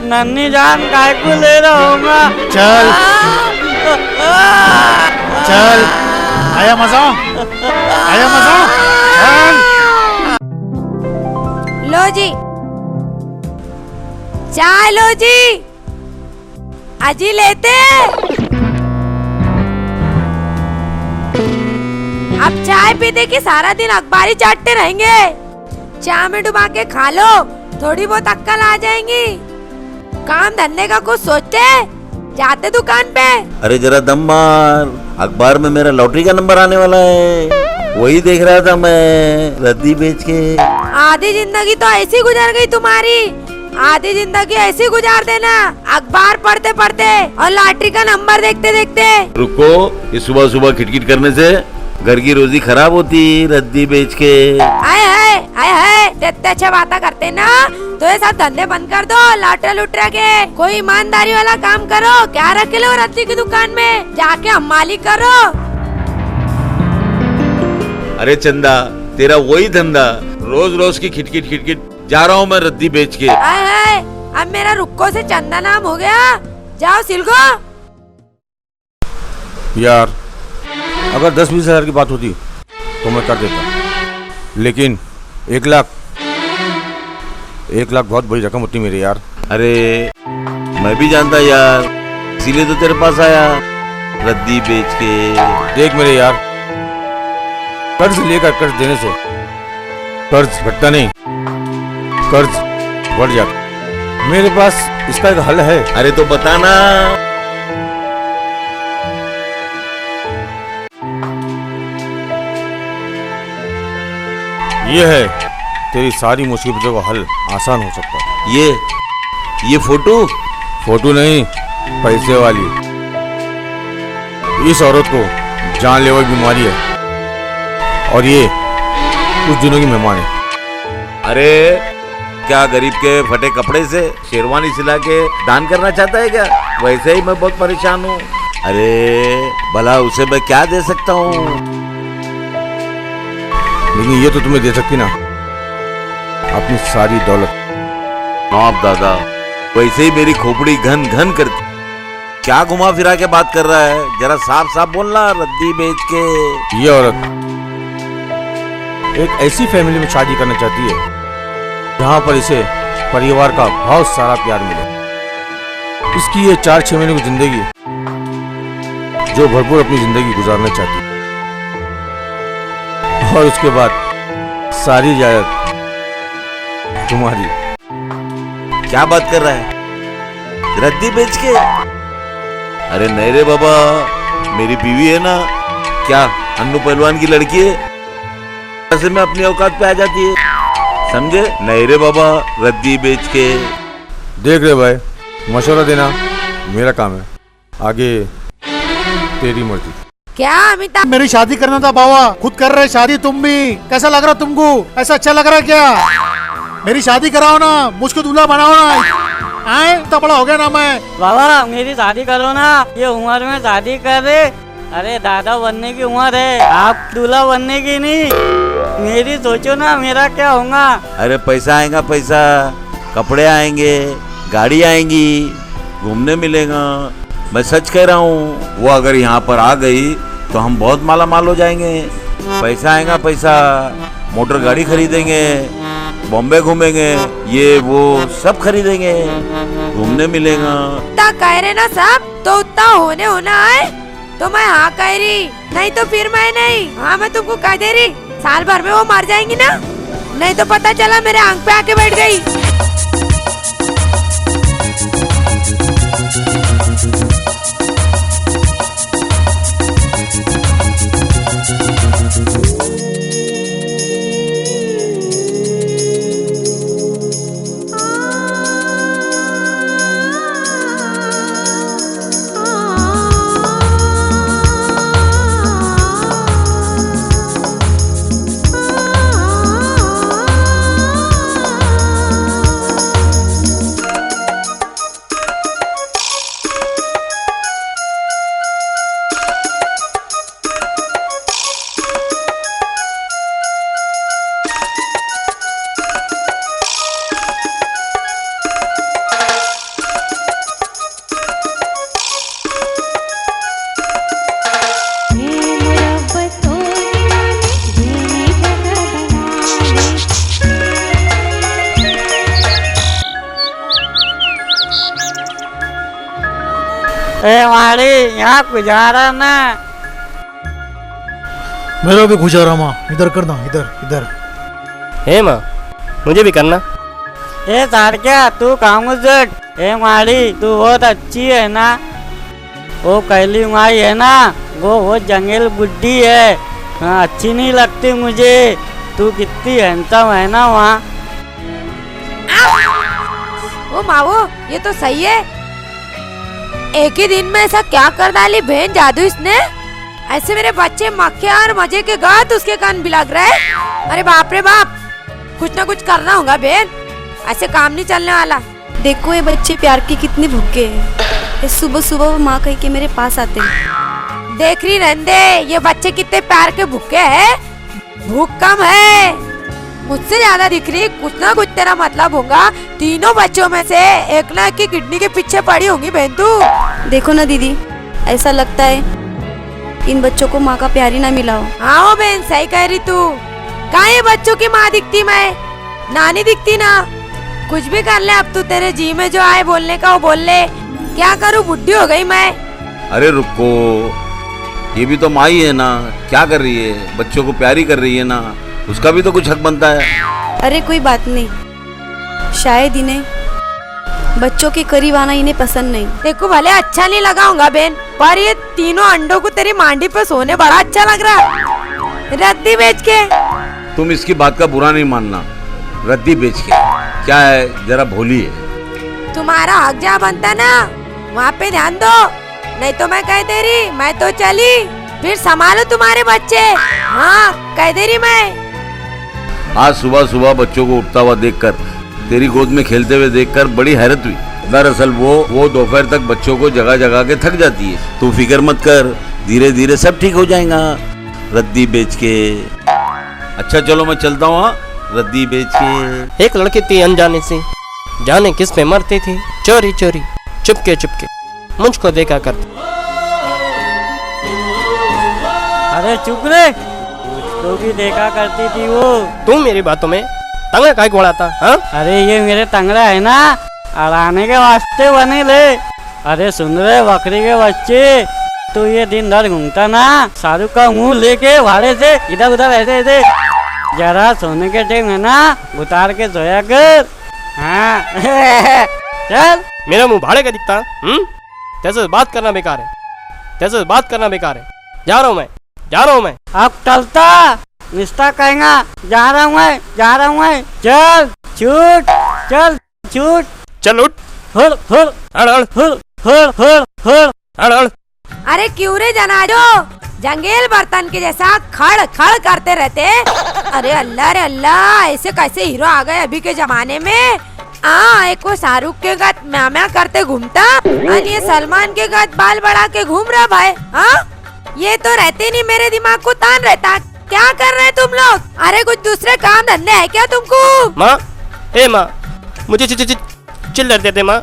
[SPEAKER 5] नन्ही जान काय को ले रहा हूँगा।
[SPEAKER 4] चल चल, आया मजा? आया मजा? चल।
[SPEAKER 1] लो जी चाय, लो जी अजी लेते। अब चाय पीते कि सारा दिन अखबार ही चाटते रहेंगे? चाय में डुबा के खा लो, थोड़ी बहुत अक्कल आ जाएंगी। काम धंधे का कुछ सोचते, जाते दुकान पे।
[SPEAKER 2] अरे जरा दम मार, अखबार में मेरा लॉटरी का नंबर आने वाला है, वही देख रहा था मैं, रद्दी बेच के।
[SPEAKER 1] आधी जिंदगी तो ऐसी गुजर गई तुम्हारी, आधी जिंदगी ऐसी गुजार देना, अखबार पढ़ते पढ़ते और लॉटरी का नंबर देखते देखते।
[SPEAKER 2] रुको, ये सुबह सुबह खिटखिट करने से घर की रोजी खराब होती, रद्दी बेच के।
[SPEAKER 1] आए इतने अच्छा बातें करते ना, तो ये सब धंधे बंद कर दो, लॉटरी लुटरा के कोई ईमानदारी वाला काम करो। क्या रखे लो रद्दी की दुकान में, जाके हम मालिक करो।
[SPEAKER 2] अरे चंदा, तेरा वही धंधा, रोज रोज की खिटखिट खिटखिट, जा रहा हूँ मैं रद्दी बेच के।
[SPEAKER 1] आए अब मेरा रुक्को से चंदा नाम हो गया, जाओ सिलगो।
[SPEAKER 3] यार, अगर 10-20 हज़ार की बात होती तो मैं कर देता, लेकिन 1 लाख बहुत बड़ी रकम होती मेरे यार।
[SPEAKER 2] अरे मैं भी जानता यार, इसीलिए तो तेरे पास आया, रद्दी बेच के।
[SPEAKER 3] देख मेरे यार, कर्ज लेकर कर्ज देने से कर्ज घटता नहीं, कर्ज बढ़ जाता। मेरे पास इसका एक हल है।
[SPEAKER 2] अरे तो बताना।
[SPEAKER 3] ये है तेरी सारी मुसीबतों का हल, आसान हो सकता है।
[SPEAKER 2] ये फोटो
[SPEAKER 3] नहीं, पैसे वाली। इस औरत को जानलेवा बीमारी है और ये कुछ दिनों की मेहमान है।
[SPEAKER 2] अरे क्या गरीब के फटे कपड़े से शेरवानी सिला के दान करना चाहता है क्या? वैसे ही मैं बहुत परेशान हूँ। अरे भला उसे मैं क्या दे सकता हूँ?
[SPEAKER 3] लेकिन ये तो तुम्हें दे सकती ना, अपनी सारी दौलत।
[SPEAKER 2] नौब दादा, वैसे ही मेरी खोपड़ी घन घन करती। क्या घुमा फिरा के बात कर रहा है? जरा साफ साफ बोलना, रद्दी बेच के।
[SPEAKER 3] ये औरत एक ऐसी फैमिली में शादी करना चाहती है जहां पर इसे परिवार का बहुत सारा प्यार मिले। इसकी ये 4-6 महीने की जिंदगी जो भरपूर अपनी जिंदगी गुजारना चाहती है, और उसके बाद सारी जायदाद तुम्हारी।
[SPEAKER 2] क्या बात कर रहा है? रद्दी बेच के? अरे नहीं रे बाबा, मेरी बीवी है ना, क्या अन्नू पहलवान की लड़की है, ऐसे में अपनी औकात पे आ जाती है, समझे? नहीं रे बाबा, रद्दी बेच के।
[SPEAKER 3] देख रहे भाई, मशवरा देना मेरा काम है, आगे तेरी मर्जी।
[SPEAKER 1] क्या अमिताभ?
[SPEAKER 4] मेरी शादी करना था बाबा, खुद कर रहे शादी, तुम भी। कैसा लग रहा तुमको? ऐसा अच्छा लग रहा है क्या? मेरी शादी कराओ ना, मुझको दूल्हा बनाओ ना। आए इतना बड़ा हो गया ना मैं।
[SPEAKER 5] बाबा मेरी शादी करो ना, ये उम्र में शादी कर रहे। अरे दादा बनने की उम्र है, आप दूल्हा बनने की नहीं। मेरी सोचो ना, मेरा क्या होगा?
[SPEAKER 2] अरे पैसा आएगा, पैसा, कपड़े आएंगे, गाड़ी आएंगी, घूमने मिलेगा। मैं सच कह रहा हूँ, वो अगर यहाँ पर आ गई तो हम बहुत माला माल हो जाएंगे। पैसा आएगा, पैसा, मोटर गाड़ी खरीदेंगे, बॉम्बे घूमेंगे, ये वो सब खरीदेंगे, घूमने मिलेगा।
[SPEAKER 1] उतना कह रहे ना सब, तो उतना होना है तो मैं हाँ कह रही, नहीं तो फिर मैं नहीं। हाँ मैं तुमको कह दे रही, साल भर में वो मर जाएंगी ना, नहीं तो पता चला मेरे आंख पे आके बैठ गई।
[SPEAKER 5] ए मारी, यहाँ गुजारा ना।
[SPEAKER 4] मेरा भी गुजारा माँ, इधर करना, इधर इधर।
[SPEAKER 7] हे माँ, मुझे भी करना।
[SPEAKER 5] ए सारख्या तू काम जट। ए मारी तू बहुत अच्छी है ना। वो कैली माई है ना, वो जंगल बुड्ढी है। हाँ, अच्छी नहीं लगती मुझे। तू कितनी हैंडसम है ना वहाँ।
[SPEAKER 1] ओ मावो, ये तो सही है। एक ही दिन में ऐसा क्या कर डाली बहन जादू इसने। ऐसे मेरे बच्चे मक्खे और मजे के गात उसके कान भी लग रहे हैं। अरे बाप रे बाप, कुछ ना कुछ करना होगा बहन, ऐसे काम नहीं चलने वाला।
[SPEAKER 8] देखो ये बच्चे प्यार के कितने भूखे हैं। ये सुबह सुबह वो माँ कह के मेरे पास आते हैं।
[SPEAKER 1] देख रही नंदे, ये बच्चे कितने प्यार के भूखे हैं। भूख कम है, मुझसे ज्यादा दिख रही। कुछ ना कुछ तेरा मतलब होगा। तीनों बच्चों में से एक ना एक की किडनी के पीछे पड़ी होंगी बहन तू।
[SPEAKER 8] देखो ना दीदी, ऐसा लगता है इन बच्चों को माँ का प्यार ही ना मिला हो।
[SPEAKER 1] हाँ बहन, सही कह रही तू। कहाँ ये बच्चों की माँ दिखती, मैं नानी दिखती ना। कुछ भी कर ले अब तू, तेरे जी में जो आए बोलने का वो बोल ले। क्या करूँ, बुढ़ी हो गई मैं।
[SPEAKER 2] अरे रुको, ये भी तो माँ ही है ना, क्या कर रही है, बच्चों को प्यारी कर रही है ना, उसका भी तो कुछ हक बनता है।
[SPEAKER 8] अरे कोई बात नहीं, शायद इन्हें बच्चों के करीब आना इन्हें पसंद नहीं।
[SPEAKER 1] देखो भले अच्छा नहीं लगा होगा बहन, पर ये तीनों अंडों को तेरी मांडी पे सोने बड़ा अच्छा लग रहा है। रद्दी बेच के।
[SPEAKER 2] तुम इसकी बात का बुरा नहीं मानना। रद्दी बेच के क्या है, जरा भोली है।
[SPEAKER 1] तुम्हारा हक जहाँ बनता ना वहाँ पे ध्यान दो, नहीं तो मैं कह दे रही, मैं तो चली। फिर संभालो तुम्हारे बच्चे। हाँ कह दे रही मैं।
[SPEAKER 2] आज सुबह सुबह बच्चों को उठता हुआ देखकर, तेरी गोद में खेलते हुए देखकर बड़ी हैरत हुई। दरअसल वो दोपहर तक बच्चों को जगह जगह के थक जाती है। तू फिक्र मत कर, धीरे धीरे सब ठीक हो जाएगा रद्दी बेच के। अच्छा चलो मैं चलता हूँ। हाँ, रद्दी बेच के।
[SPEAKER 7] एक लड़की थी अनजाने से, जाने किस में मरती थी, चोरी चोरी चुपके चुपके मुझको देखा करती।
[SPEAKER 5] अरे चुप रे, मुझको भी देखा करती थी वो।
[SPEAKER 7] तू मेरी बातों में तंगा काय को अड़ाता? हाँ,
[SPEAKER 5] अरे ये मेरे तंगड़ा है ना, अड़ाने के वास्ते बने ले। अरे सुन रहे बकरी के बच्चे, तू ये दिन भर घूमता ना शाहरुख का मुंह लेके भाड़े से इधर उधर ऐसे ऐसे। जरा सोने के टाइम है ना, उतार के सोया कर। हाँ चल।
[SPEAKER 7] मेरा मुंह भाड़े का दिखता? तेरे बात करना बेकार है, तेरे बात करना बेकार है। जा रहा हूँ मैं, जा रहा हूँ मैं।
[SPEAKER 5] अब चलता निष्ठा कहेगा, जा रहा हूँ मैं, जा रहा हूँ मैं। चल छूट, चल छूट,
[SPEAKER 7] चल उठ।
[SPEAKER 5] फुल फुल
[SPEAKER 7] हड़ हड़
[SPEAKER 5] फुल फुल फुल फुल
[SPEAKER 7] हड़ हड़।
[SPEAKER 1] अरे क्यों रे जनाजो, जंगल बर्तन के जैसा खड़ खड़ करते रहते। अरे अल्लाह, ऐसे कैसे हीरो आ गए अभी के जमाने में। एक को शाहरुख के गात म्या म्या करते घूमता, और ये सलमान के गात बाल बढ़ा के घूम रहा भाई। हाँ, ये तो रहते नहीं, मेरे दिमाग को तान रहता। क्या कर रहे तुम लोग? अरे कुछ दूसरे काम धंधे है क्या तुमको?
[SPEAKER 7] माँ, ए माँ, मुझे चिल्लर देते माँ।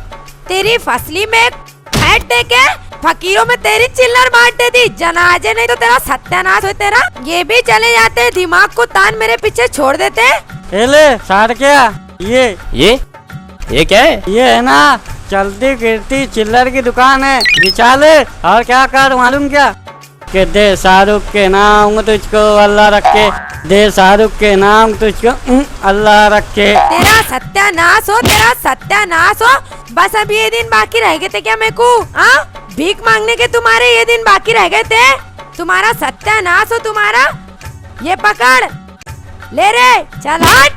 [SPEAKER 1] तेरी फसली में फैट दे के फकीरों में तेरी चिल्लर मार देती जनाजे, नहीं तो तेरा सत्यानाश हो तेरा। ये भी चले जाते, दिमाग को तान मेरे पीछे छोड़ देते।
[SPEAKER 5] ले सार क्या
[SPEAKER 7] ये क्या है?
[SPEAKER 5] ये है ना चलती फिरती चिल्लर की दुकान है, बिछा ले। और क्या कर मालूम क्या, कि दे शाहरुख के नाम तुझको अल्लाह रखे, दे शाहरुख के नाम तुझको अल्लाह रखे।
[SPEAKER 1] तेरा सत्यानाश हो, तेरा सत्यानाश हो। बस अब ये दिन बाकी रह गए थे क्या मेरे को? हाँ, भीख मांगने के तुम्हारे ये दिन बाकी रह गए थे। तुम्हारा सत्यानाश हो तुम्हारा। ये पकड़ ले रे, चल हट,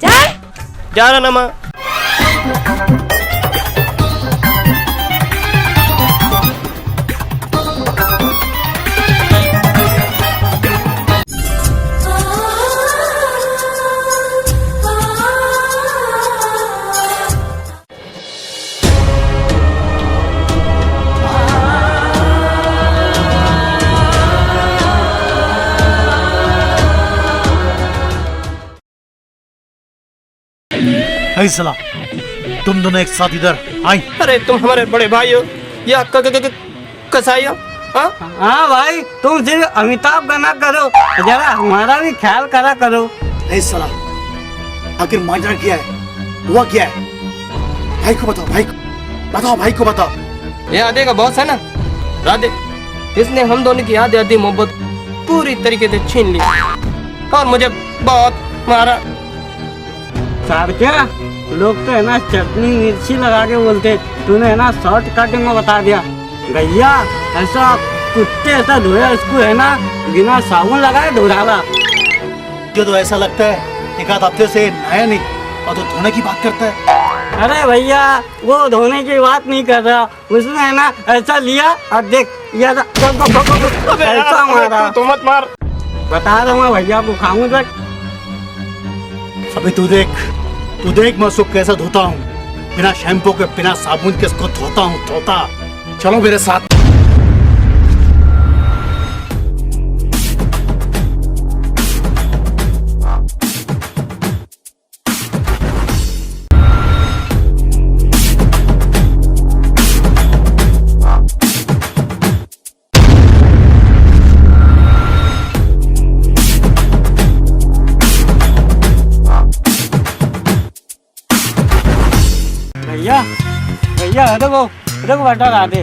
[SPEAKER 1] चल।
[SPEAKER 7] जा रहा ना माँ।
[SPEAKER 4] है सला, तुम दोनों एक साथ इधर आई।
[SPEAKER 7] अरे तुम हमारे बड़े भाई हो या कसाई हो?
[SPEAKER 5] हाँ भाई, तुम सिर्फ अमिताभ बना करो, जरा हमारा भी ख्याल करा करो।
[SPEAKER 11] है सला, आखिर माजरा क्या है, हुआ क्या है? भाई को बताओ, भाई को बताओ, भाई को बताओ।
[SPEAKER 7] ये आधे का बॉस है ना राधे, इसने हम दोनों की आधी आधी मोहब्बत पूरी तरीके से छीन ली और मुझे बहुत मारा।
[SPEAKER 5] सर क्या लोग तो है ना चटनी मिर्ची लगा के बोलते, तूने है ना शॉर्ट कटिंग में बता दिया। भैया ऐसा कुत्ते ऐसा धोया इसको है ना बिना साबुन लगाए धो डाला।
[SPEAKER 11] जो तो ऐसा लगता है एक आध हफ्ते से नया नहीं और तो धोने की बात करता है।
[SPEAKER 5] अरे भैया वो धोने की बात नहीं कर रहा, उसने है ना ऐसा लिया और देख ये ऐसा मारा।
[SPEAKER 7] तो मत मार।
[SPEAKER 5] बता रहा हूँ भैया को खाऊं तक।
[SPEAKER 11] अभी तू देख मैं उसको कैसा धोता हूँ, बिना शैम्पू के बिना साबुन के उसको धोता हूँ धोता। चलो मेरे साथ।
[SPEAKER 5] भैया भैया देखो देखो बटा ला दे।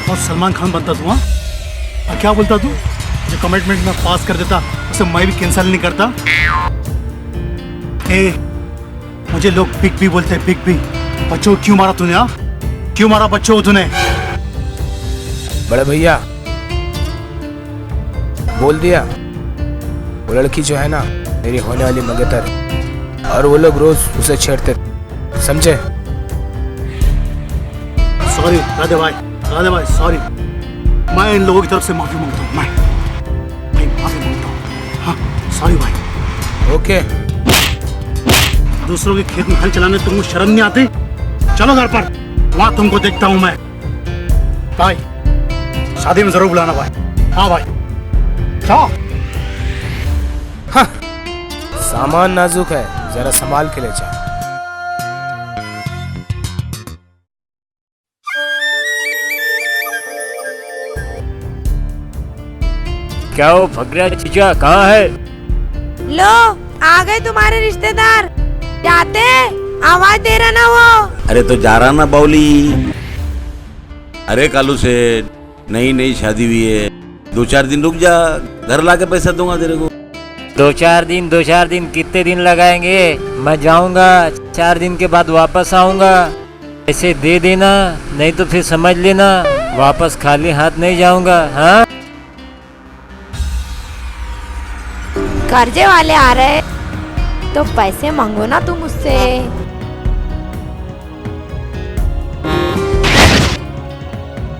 [SPEAKER 11] और सलमान खान बनता तू, हाँ? और क्या बोलता तू, जो कमिटमेंट में पास कर देता उसे मैं भी कैंसिल नहीं करता। मुझे लोग बिग बी बोलते हैं, बिग बी। बच्चों को क्यों मारा तूने, हाँ? क्यों मारा बच्चों को तूने?
[SPEAKER 10] बड़े भैया बोल दिया, वो लड़की जो है ना मेरी होने वाली मंगेतर है और वो लोग रोज उसे छेड़ते, समझे?
[SPEAKER 11] सॉरी राधे भाई सॉरी। मैं इन लोगों की तरफ से माफी मांगता हूँ, मैं माफी मांगता हूँ। हाँ सॉरी भाई।
[SPEAKER 10] ओके।
[SPEAKER 11] दूसरों के खेत में हल चलाने तुमको शर्म नहीं आती? चलो घर पर, वहां तुमको देखता हूँ मैं। भाई शादी में जरूर बुलाना भाई। हाँ भाई जाओ।
[SPEAKER 10] हाँ सामान नाजुक है, जरा संभाल के ले जा।
[SPEAKER 6] क्या हो फकरा चीचा कहाँ है?
[SPEAKER 1] लो आ गए तुम्हारे रिश्तेदार। जाते आवाज दे रहा ना वो।
[SPEAKER 2] अरे तो जा रहा ना बाउली। अरे कालू से नई शादी हुई है, 2-4 दिन रुक जा, घर लाके पैसा दूंगा तेरे को।
[SPEAKER 6] 2-4 दिन कितने दिन लगाएंगे? मैं जाऊंगा 4 दिन के बाद वापस आऊंगा। ऐसे दे देना, नहीं तो फिर समझ लेना वापस खाली हाथ नहीं जाऊंगा। हाँ
[SPEAKER 1] कर्जे वाले आ रहे तो पैसे मांगो ना तुम मुझसे।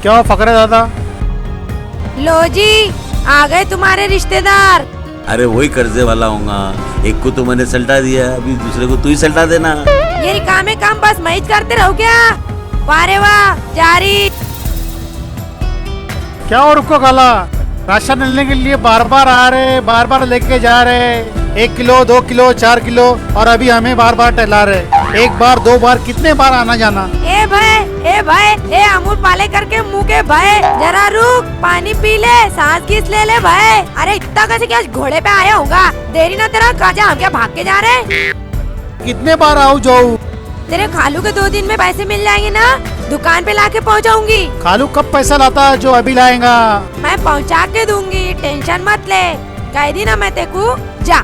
[SPEAKER 4] क्या फकरे दादा?
[SPEAKER 1] लो जी आ गए तुम्हारे रिश्तेदार।
[SPEAKER 2] अरे वही कर्जे वाला होगा, एक को तो मैंने सल्टा दिया, अभी दूसरे को तू ही सल्टा देना।
[SPEAKER 1] ये काम है, काम बस मैं करते रहो क्या? वारे वाह जारी।
[SPEAKER 4] क्या और रुको खाला, राशन मिलने के लिए बार बार आ रहे, बार बार लेके जा रहे, 1 किलो 2 किलो 4 किलो, और अभी हमें बार बार टहला रहे। 1 बार 2 बार कितने बार आना जाना?
[SPEAKER 1] ए भाई ए अमूल पाले करके मुंह के भाई, जरा रुक, पानी पी ले, सांस खींच ले भाई। अरे इतना कैसे, क्या घोड़े पे आया होगा? देरी ना तेरा काजा, हम क्या भाग के जा रहे?
[SPEAKER 4] कितने बार आऊँ जाऊँ?
[SPEAKER 1] तेरे खालू के 2 दिन में पैसे मिल जाएंगे ना, दुकान पे लाके पहुंचाऊंगी।
[SPEAKER 4] खालू कब पैसा लाता है जो अभी लाएगा?
[SPEAKER 1] मैं पहुंचा के दूंगी, टेंशन मत ले। कह दी ना मैं तेको, जा।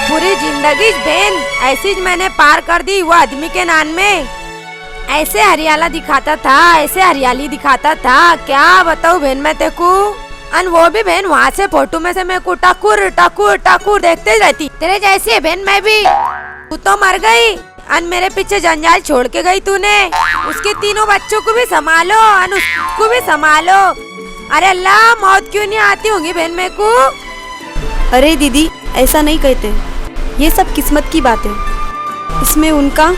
[SPEAKER 1] पूरी जिंदगी बहन ऐसी मैंने पार कर दी वो आदमी के नाम में। ऐसे हरियाला दिखाता था, ऐसे हरियाली दिखाता था, क्या बताऊं बहन मैं तेको। अन वो भी बहन वहाँ से फोटो में से मैं को टकुर टकुर टकुर देखते रहती। तेरे जैसी है बहन मैं भी। तू तो मर गई, अन मेरे पीछे जंजाल छोड़ के गई तूने। उसके 3 बच्चों को भी संभालो, अन उसको भी संभालो। अरे अल्लाह, मौत क्यों नहीं आती होंगी बहन मेरे को?
[SPEAKER 8] अरे दीदी ऐसा नहीं कहते, ये सब किस्मत की बात है। इसमें उनका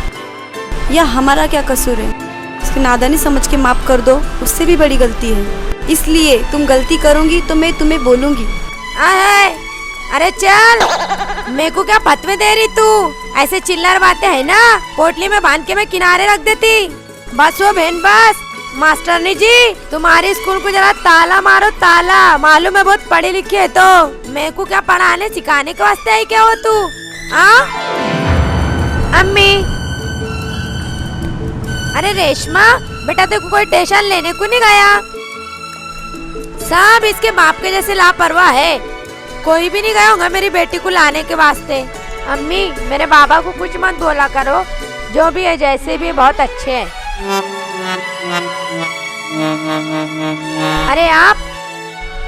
[SPEAKER 8] या हमारा क्या कसूर है? उसकी नादानी समझ के माफ कर दो, उससे भी बड़ी गलती है। इसलिए तुम गलती करोगी तो मैं तुम्हें बोलूंगी।
[SPEAKER 1] अरे चल, मेरे को क्या फतवे दे रही तू? ऐसे चिल्लर बातें है ना, पोटली में बांध के मैं किनारे रख देती। बस वो बहन बस। मास्टरनी जी, तुम्हारे स्कूल को जरा ताला मारो, ताला। मालूम है बहुत पढ़ी लिखी है, तो मेरे को क्या पढ़ाने सिखाने के वास्ते आई क्या हो तू? अम्मी, अरे रेशमा बेटा, तेरे को कोई टेंशन लेने को नहीं गया? सब इसके बाप के जैसे लापरवाह है। कोई भी नहीं गया होगा मेरी बेटी को लाने के वास्ते। अम्मी, मेरे बाबा को कुछ मत बोला करो, जो भी है जैसे भी बहुत अच्छे हैं। अरे आप,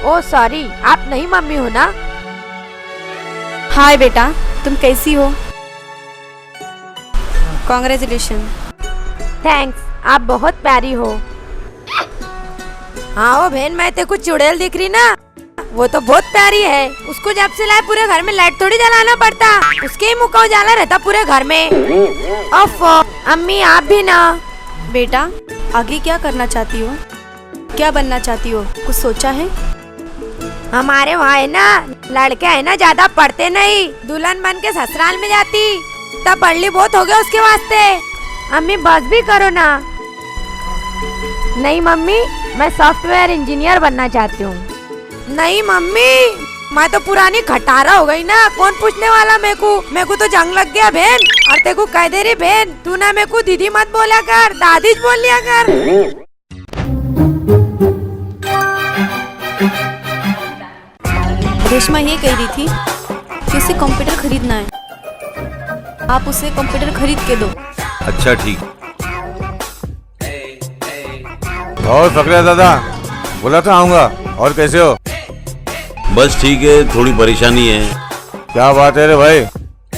[SPEAKER 1] ओ सॉरी, आप नहीं मम्मी हो ना?
[SPEAKER 8] हाय बेटा, तुम कैसी हो? कॉन्ग्रेचुलेशन।
[SPEAKER 1] थैंक्स, आप बहुत प्यारी हो। हाँ ओ बहन, मैं तेरे को चुड़ैल दिख रही ना, वो तो बहुत प्यारी है। उसको जब से लाए पूरे घर में लाइट थोड़ी जलाना पड़ता, उसके ही मुंह का उजाला रहता पूरे घर में। ओफो, अम्मी आप भी ना।
[SPEAKER 8] बेटा, आगे क्या करना चाहती हो? क्या बनना चाहती हो? कुछ सोचा है?
[SPEAKER 1] हमारे वहाँ है ना, लड़के है ना ज्यादा पढ़ते नहीं, दुल्हन बन के ससुराल में जाती, तब पढ़ली बहुत हो गया उसके वास्ते। अम्मी बस भी करो ना। नहीं मम्मी, मैं सॉफ्टवेयर इंजीनियर बनना चाहती हूँ। नहीं मम्मी, मैं तो पुरानी खटारा हो गई ना, कौन पूछने वाला मेरे को तो जंग लग गया बहन। और तेरे को कह दे रही बहन, तू ना मेरे को दीदी मत बोला कर, दादी बोल लिया कर।
[SPEAKER 8] रेशमा ये कह रही थी कि उसे कंप्यूटर खरीदना है, आप उसे कंप्यूटर खरीद के दो।
[SPEAKER 2] अच्छा ठीक।
[SPEAKER 3] और फकरा दादा, बोला था आऊंगा। और कैसे हो?
[SPEAKER 2] बस ठीक है, थोड़ी परेशानी है।
[SPEAKER 3] क्या बात है रे भाई,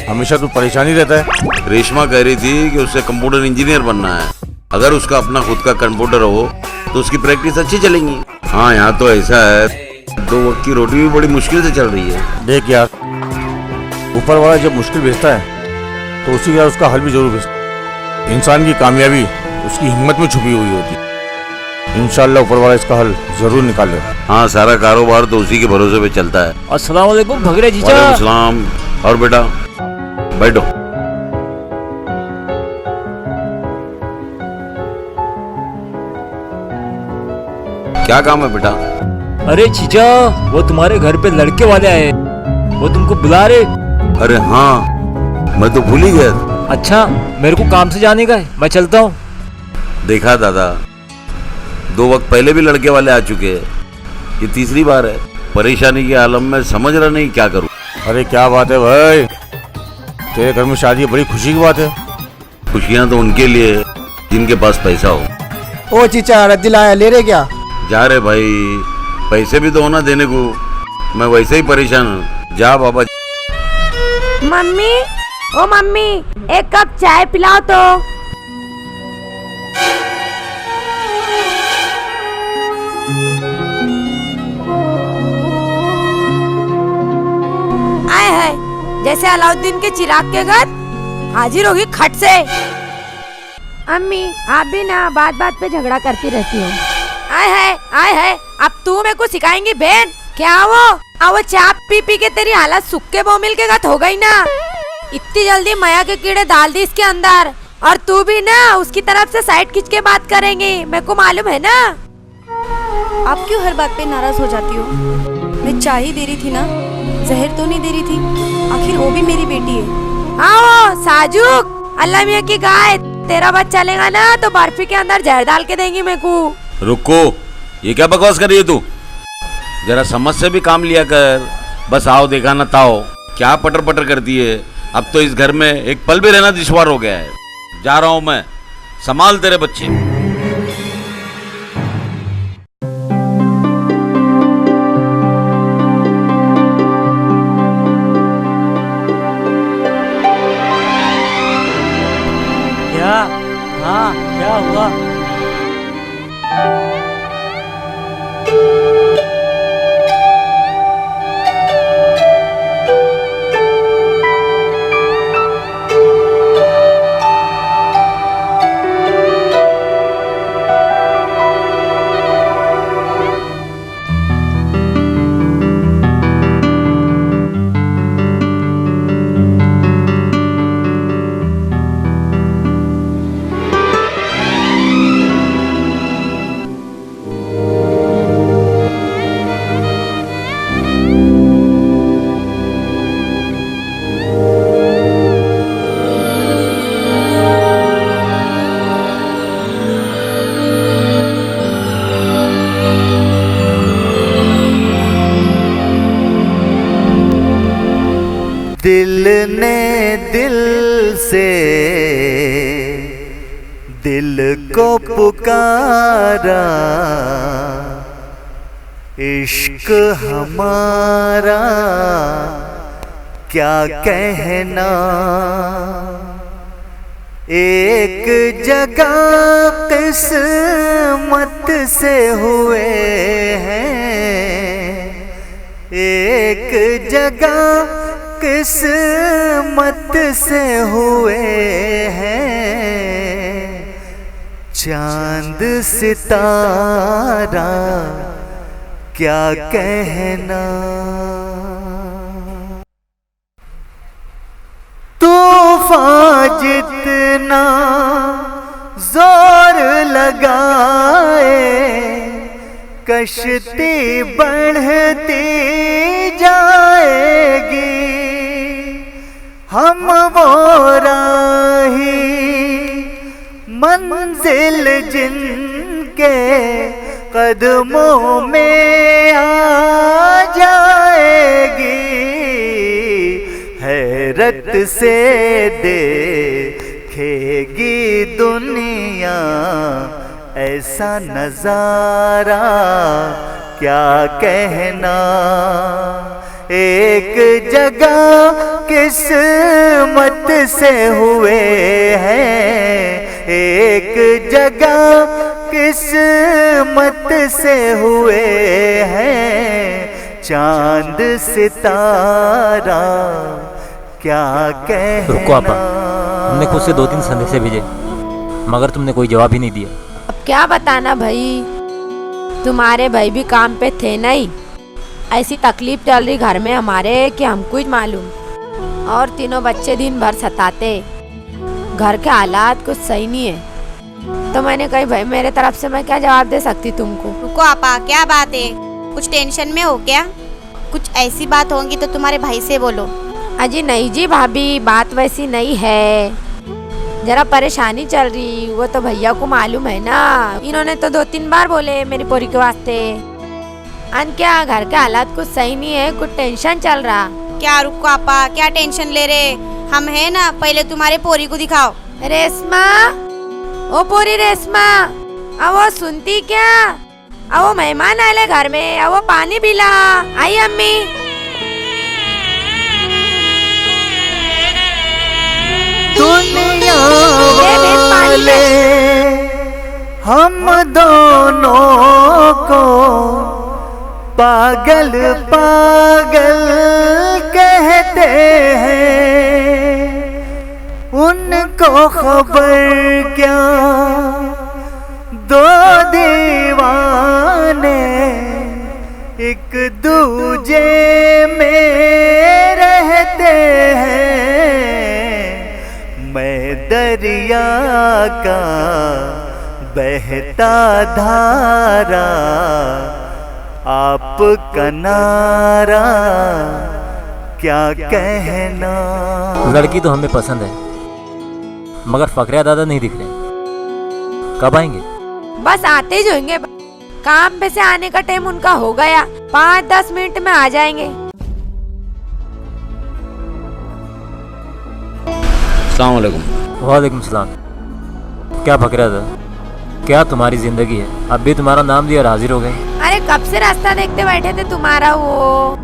[SPEAKER 3] हमेशा तू परेशानी रहता है।
[SPEAKER 2] रेशमा कह रही थी कि उसे कंप्यूटर इंजीनियर बनना है। अगर उसका अपना खुद का कंप्यूटर हो तो उसकी प्रैक्टिस अच्छी चलेगी। हाँ, यहाँ तो ऐसा है, 2 वक्त की रोटी भी बड़ी मुश्किल से चल रही है।
[SPEAKER 3] देख यार, ऊपर वाला जब मुश्किल भेजता है तो उसी का उसका हल भी जरूर भेजता है। इंसान की कामयाबी उसकी हिम्मत में छुपी हुई होती है। इंशाल्लाह ऊपर वाला इसका हल जरूर निकाल लेगा।
[SPEAKER 2] हाँ, सारा कारोबार तो उसी के भरोसे पे चलता है।
[SPEAKER 6] अस्सलाम वालेकुम भगरे जीजा।
[SPEAKER 2] वालेकुम सलाम। और बेटा बैठो। क्या काम है बेटा?
[SPEAKER 6] अरे जीजा, वो तुम्हारे घर पे लड़के वाले आए, वो तुमको बुला रहे।
[SPEAKER 2] अरे हाँ, मैं तो भूल ही गया।
[SPEAKER 6] अच्छा, मेरे को काम से जाने का है, मैं चलता हूँ।
[SPEAKER 2] देखा दादा, 2 वक्त पहले भी लड़के वाले आ चुके हैं, ये तीसरी बार है। परेशानी के आलम में समझ रहा नहीं क्या करूं।
[SPEAKER 3] अरे क्या बात है भाई, तेरे घर में शादी है, बड़ी खुशी की बात है।
[SPEAKER 2] खुशियां तो उनके लिए जिनके पास पैसा हो।
[SPEAKER 7] ओ चीचा, रद्दी लाया, ले रहे क्या?
[SPEAKER 2] जा रे भाई, पैसे भी तो होना देने को, मैं वैसे ही परेशान हूँ। जा बाबा।
[SPEAKER 1] मम्मी, ओ मम्मी, एक कप चाय पिलाओ तो। आए है, जैसे अलाउद्दीन के चिराग के घर हाजिर होगी खट से। अम्मी, आप भी ना बात बात पे झगड़ा करती रहती हो। आए है, अब तू मेरे को सिखाएंगी बहन? क्या वो चाप पी पी के तेरी हालत सुक्के बोमिल के गत हो गई ना। इतनी जल्दी माया के कीड़े डाल दी इसके अंदर, और तू भी ना उसकी तरफ से साइड खींच के बात करेंगी, मेरे को मालूम है ना।
[SPEAKER 8] आप क्यों हर बात पे नाराज हो जाती हो? मैं चाय ही दे रही थी ना, जहर तो नहीं दे रही थी। आखिर वो भी मेरी बेटी है।
[SPEAKER 1] हाँ, वो साजुक अल्लाह मियाँ की गाय, तेरा बच्चा लेगा ना तो बर्फी के अंदर जहर डाल के देंगी मेरे को।
[SPEAKER 2] रुको, ये क्या बकवास कर रही है तू? जरा समझ से भी काम लिया कर। बस आओ देखा ना ताओ, क्या पटर पटर करती है। अब तो इस घर में एक पल भी रहना दुश्वार हो गया है। जा रहा हूं मैं, संभाल तेरे बच्चे।
[SPEAKER 5] क्या? हाँ, क्या हुआ?
[SPEAKER 12] दिल ने दिल से दिल को पुकारा, इश्क हमारा क्या कहना। एक जगह किस्मत से हुए हैं, एक जगह किस्मत से हुए हैं। चांद सितारा क्या कहना। तूफान जितना जोर लगाए, कश्ती बढ़ती जाएगी। हम वो राही मंजिल जिनके कदमों में आ जाएगी। हैरत से देखेगी दुनिया ऐसा नजारा क्या कहना। एक जगह किस्मत से हुए हैं, एक जगह किस्मत से हुए हैं। चांद सितारा क्या कहना।
[SPEAKER 6] रुको आपा, हमने खुद से 2-3 संदेशे भेजे मगर तुमने कोई जवाब ही नहीं दिया।
[SPEAKER 1] अब क्या बताना भाई, तुम्हारे भाई भी काम पे थे नहीं। ऐसी तकलीफ चल रही घर में हमारे कि हमको ही मालूम। और तीनों बच्चे दिन भर सताते, घर के हालात कुछ सही नहीं है। तो मैंने कही भाई मेरे तरफ से मैं क्या जवाब दे सकती तुमको।
[SPEAKER 8] रुको आपा, क्या बात है? कुछ टेंशन में हो क्या? कुछ ऐसी बात होगी तो तुम्हारे भाई से बोलो।
[SPEAKER 1] अजी नहीं जी भाभी, बात वैसी नहीं है। जरा परेशानी चल रही, वो तो भैया को मालूम है ना। इन्होंने तो 2-3 बार बोले मेरी पोरी के वास्ते। अन क्या घर के हालात कुछ सही नहीं है, कुछ टेंशन चल रहा।
[SPEAKER 8] क्या रुको आपा, क्या टेंशन ले रहे? हम है ना, पहले तुम्हारे पोरी को दिखाओ।
[SPEAKER 1] रेशमा, ओ पोरी रेशमा, अब वो सुनती क्या? अब वो मेहमान आए घर में, अब वो पानी पिला। आई अम्मी।
[SPEAKER 12] दुनिया वाले हम दोनों को पागल पागल कहते हैं। उनको खबर क्या दो दीवाने एक दूजे में रहते हैं। मैं दरिया का बहता धारा, आप किनारा क्या कहना।
[SPEAKER 6] लड़की तो हमें पसंद है मगर फकरिया दादा नहीं दिख रहे। कब आएंगे?
[SPEAKER 1] बस आते ही होंगे। काम पे से आने का टाइम उनका हो गया, 5-10 मिनट में आ जाएंगे।
[SPEAKER 2] अस्सलाम वालेकुम।
[SPEAKER 6] वालेकुम सलाम। क्या फकरिया दादा, क्या तुम्हारी जिंदगी है? अब भी तुम्हारा नाम लिया और हाजिर हो गए।
[SPEAKER 1] अरे कब से रास्ता देखते बैठे थे तुम्हारा। वो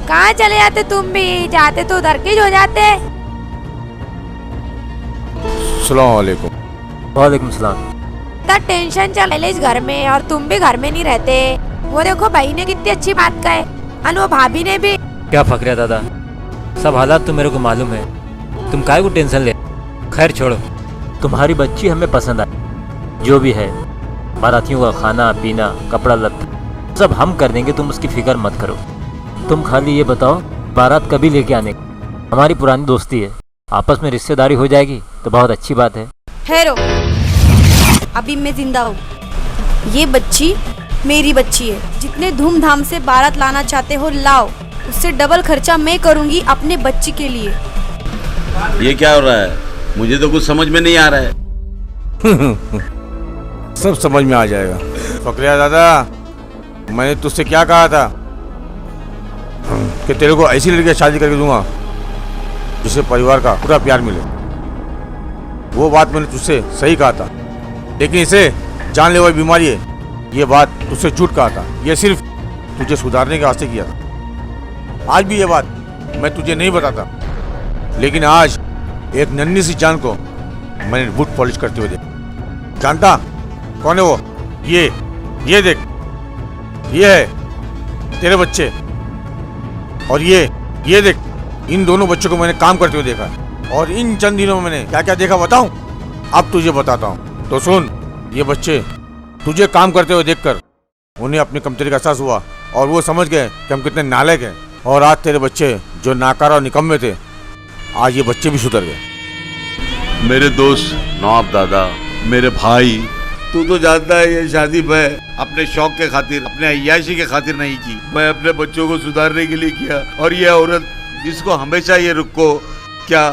[SPEAKER 1] कहाँ चले जाते तुम भी? जाते तो उधर के हो जाते।
[SPEAKER 3] अस्सलाम वालेकुम।
[SPEAKER 6] वालेकुम सलाम।
[SPEAKER 1] इतना टेंशन चल रही इस घर में और तुम भी घर में नहीं रहते। वो देखो भाई ने कितनी अच्छी बात कहे, और वो भाभी ने भी।
[SPEAKER 6] क्या फकरिया दादा, सब हालात तो मेरे को मालूम है, तुम काहे को टेंशन ले। खैर छोड़ो, तुम्हारी बच्ची हमें पसंद आई। जो भी है, बारातियों का खाना पीना कपड़ा लत्ता सब हम कर देंगे, तुम उसकी फिक्र मत करो। तुम खाली ये बताओ बारात कभी लेके आने। हमारी पुरानी दोस्ती है, आपस में रिश्तेदारी हो जाएगी तो बहुत अच्छी बात है।
[SPEAKER 8] ठहरो, अभी मैं जिंदा हूँ। ये बच्ची मेरी बच्ची है। जितने धूमधाम से बारात लाना चाहते हो लाओ, उससे डबल खर्चा मैं करूँगी अपने बच्ची के लिए।
[SPEAKER 2] ये क्या हो रहा है? मुझे तो कुछ समझ में नहीं आ रहा है।
[SPEAKER 3] सब समझ में आ जाएगा। फकरिया दादा, मैंने तुझसे क्या कहा था कि तेरे को ऐसी लड़की शादी करके दूंगा जिसे परिवार का पूरा प्यार मिले। वो बात मैंने तुझसे सही कहा था, लेकिन इसे जानलेवा बीमारी है, ये बात तुझसे झूठ कहा था। ये सिर्फ तुझे सुधारने के वास्ते किया था। आज भी ये बात मैं तुझे नहीं बताता, लेकिन आज एक नन्ही सी जान को मैंने बूट पॉलिश करते हुए देखा। जानता कौन है वो? ये देख, ये है तेरे बच्चे, और ये देख, इन दोनों बच्चों को मैंने काम करते हुए देखा। और इन चंद दिनों में मैंने क्या क्या देखा बताऊं? अब तुझे बताता हूं। तो सुन, ये बच्चे तुझे काम करते हुए देखकर उन्हें अपनी कमतरी का एहसास हुआ और वो समझ गए कि हम कितने नालायक हैं। और आज तेरे बच्चे जो नाकारा और निकम्मे थे, आज ये बच्चे भी सुधर गए।
[SPEAKER 2] मेरे दोस्त नवाब दादा, मेरे भाई, तू तो जानता है ये शादी मैं अपने शौक के खातिर, अपने अय्याशी के खातिर नहीं की, मैं अपने बच्चों को सुधारने के लिए किया। और ये औरत जिसको हमेशा ये रुख को क्या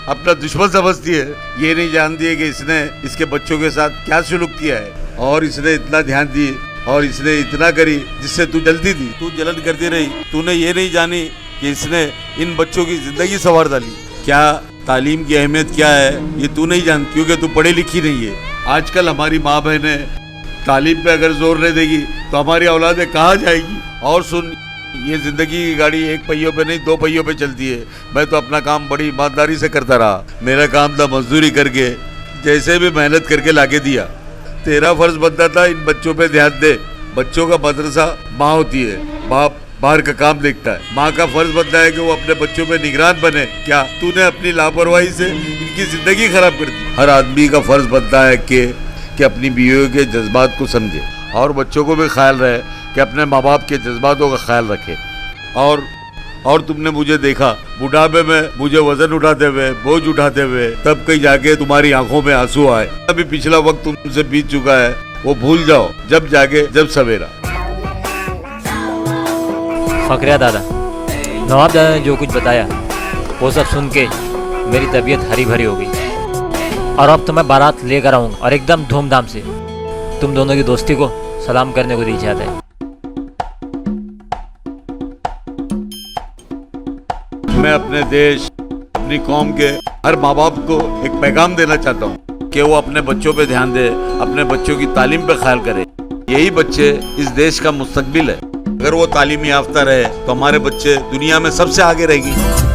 [SPEAKER 2] अपना दुश्मन समझती है, ये नहीं जानती है कि इसने इसके बच्चों के साथ क्या सुलूक किया है। और इसने इतना ध्यान दी और इसने इतना करी जिससे तू जलती थी, तू जलन करती रही। तूने ये नहीं जानी कि इसने इन बच्चों की जिंदगी संवार डाली। क्या तालीम की अहमियत क्या है ये तू नहीं जानती, क्योंकि तू पढ़ी लिखी नहीं है। आजकल हमारी माँ बहनें तालीम पे अगर जोर नहीं देगी तो हमारी औलादें कहाँ जाएगी। और सुन, ये जिंदगी की गाड़ी एक पहियों पे नहीं 2 पहियों पे चलती है। मैं तो अपना काम बड़ी ईमानदारी से करता रहा। मेरा काम था मजदूरी करके जैसे भी मेहनत करके लाके दिया। तेरा फर्ज बनता था इन बच्चों पे ध्यान दे। बच्चों का मदरसा माँ होती है, बाप बाहर का काम देखता है। माँ का फर्ज बनता है कि वो अपने बच्चों पे निगरान बने। क्या तूने अपनी लापरवाही से इनकी जिंदगी खराब कर दी? हर आदमी का फर्ज बनता है कि अपनी बीवियों के जज्बात को समझे और बच्चों को भी ख्याल रहे कि अपने माँ बाप के जज्बातों का ख्याल रखे। और तुमने मुझे देखा बुढ़ापे में मुझे वजन उठाते हुए, बोझ उठाते हुए, तब कहीं जाके तुम्हारी आंखों में आंसू आए। अभी पिछला वक्त तुमसे बीत चुका है, वो भूल जाओ जब जागे जब सवेरा।
[SPEAKER 6] फकरिया दादा, नवाब दादा ने जो कुछ बताया वो सब सुन के मेरी तबीयत हरी भरी हो गई। और अब तो मैं बारात लेकर आऊँगा और एकदम धूमधाम से तुम दोनों की दोस्ती को सलाम करने को दी जाता है।
[SPEAKER 2] मैं अपने देश, अपनी कौम के हर माँ बाप को एक पैगाम देना चाहता हूँ कि वो अपने बच्चों पे ध्यान दे, अपने बच्चों की तालीम पे ख्याल करे। यही बच्चे इस देश का मुस्तकबिल है। अगर वो तालीम याफ्ता रहे तो हमारे बच्चे दुनिया में सबसे आगे रहेंगे।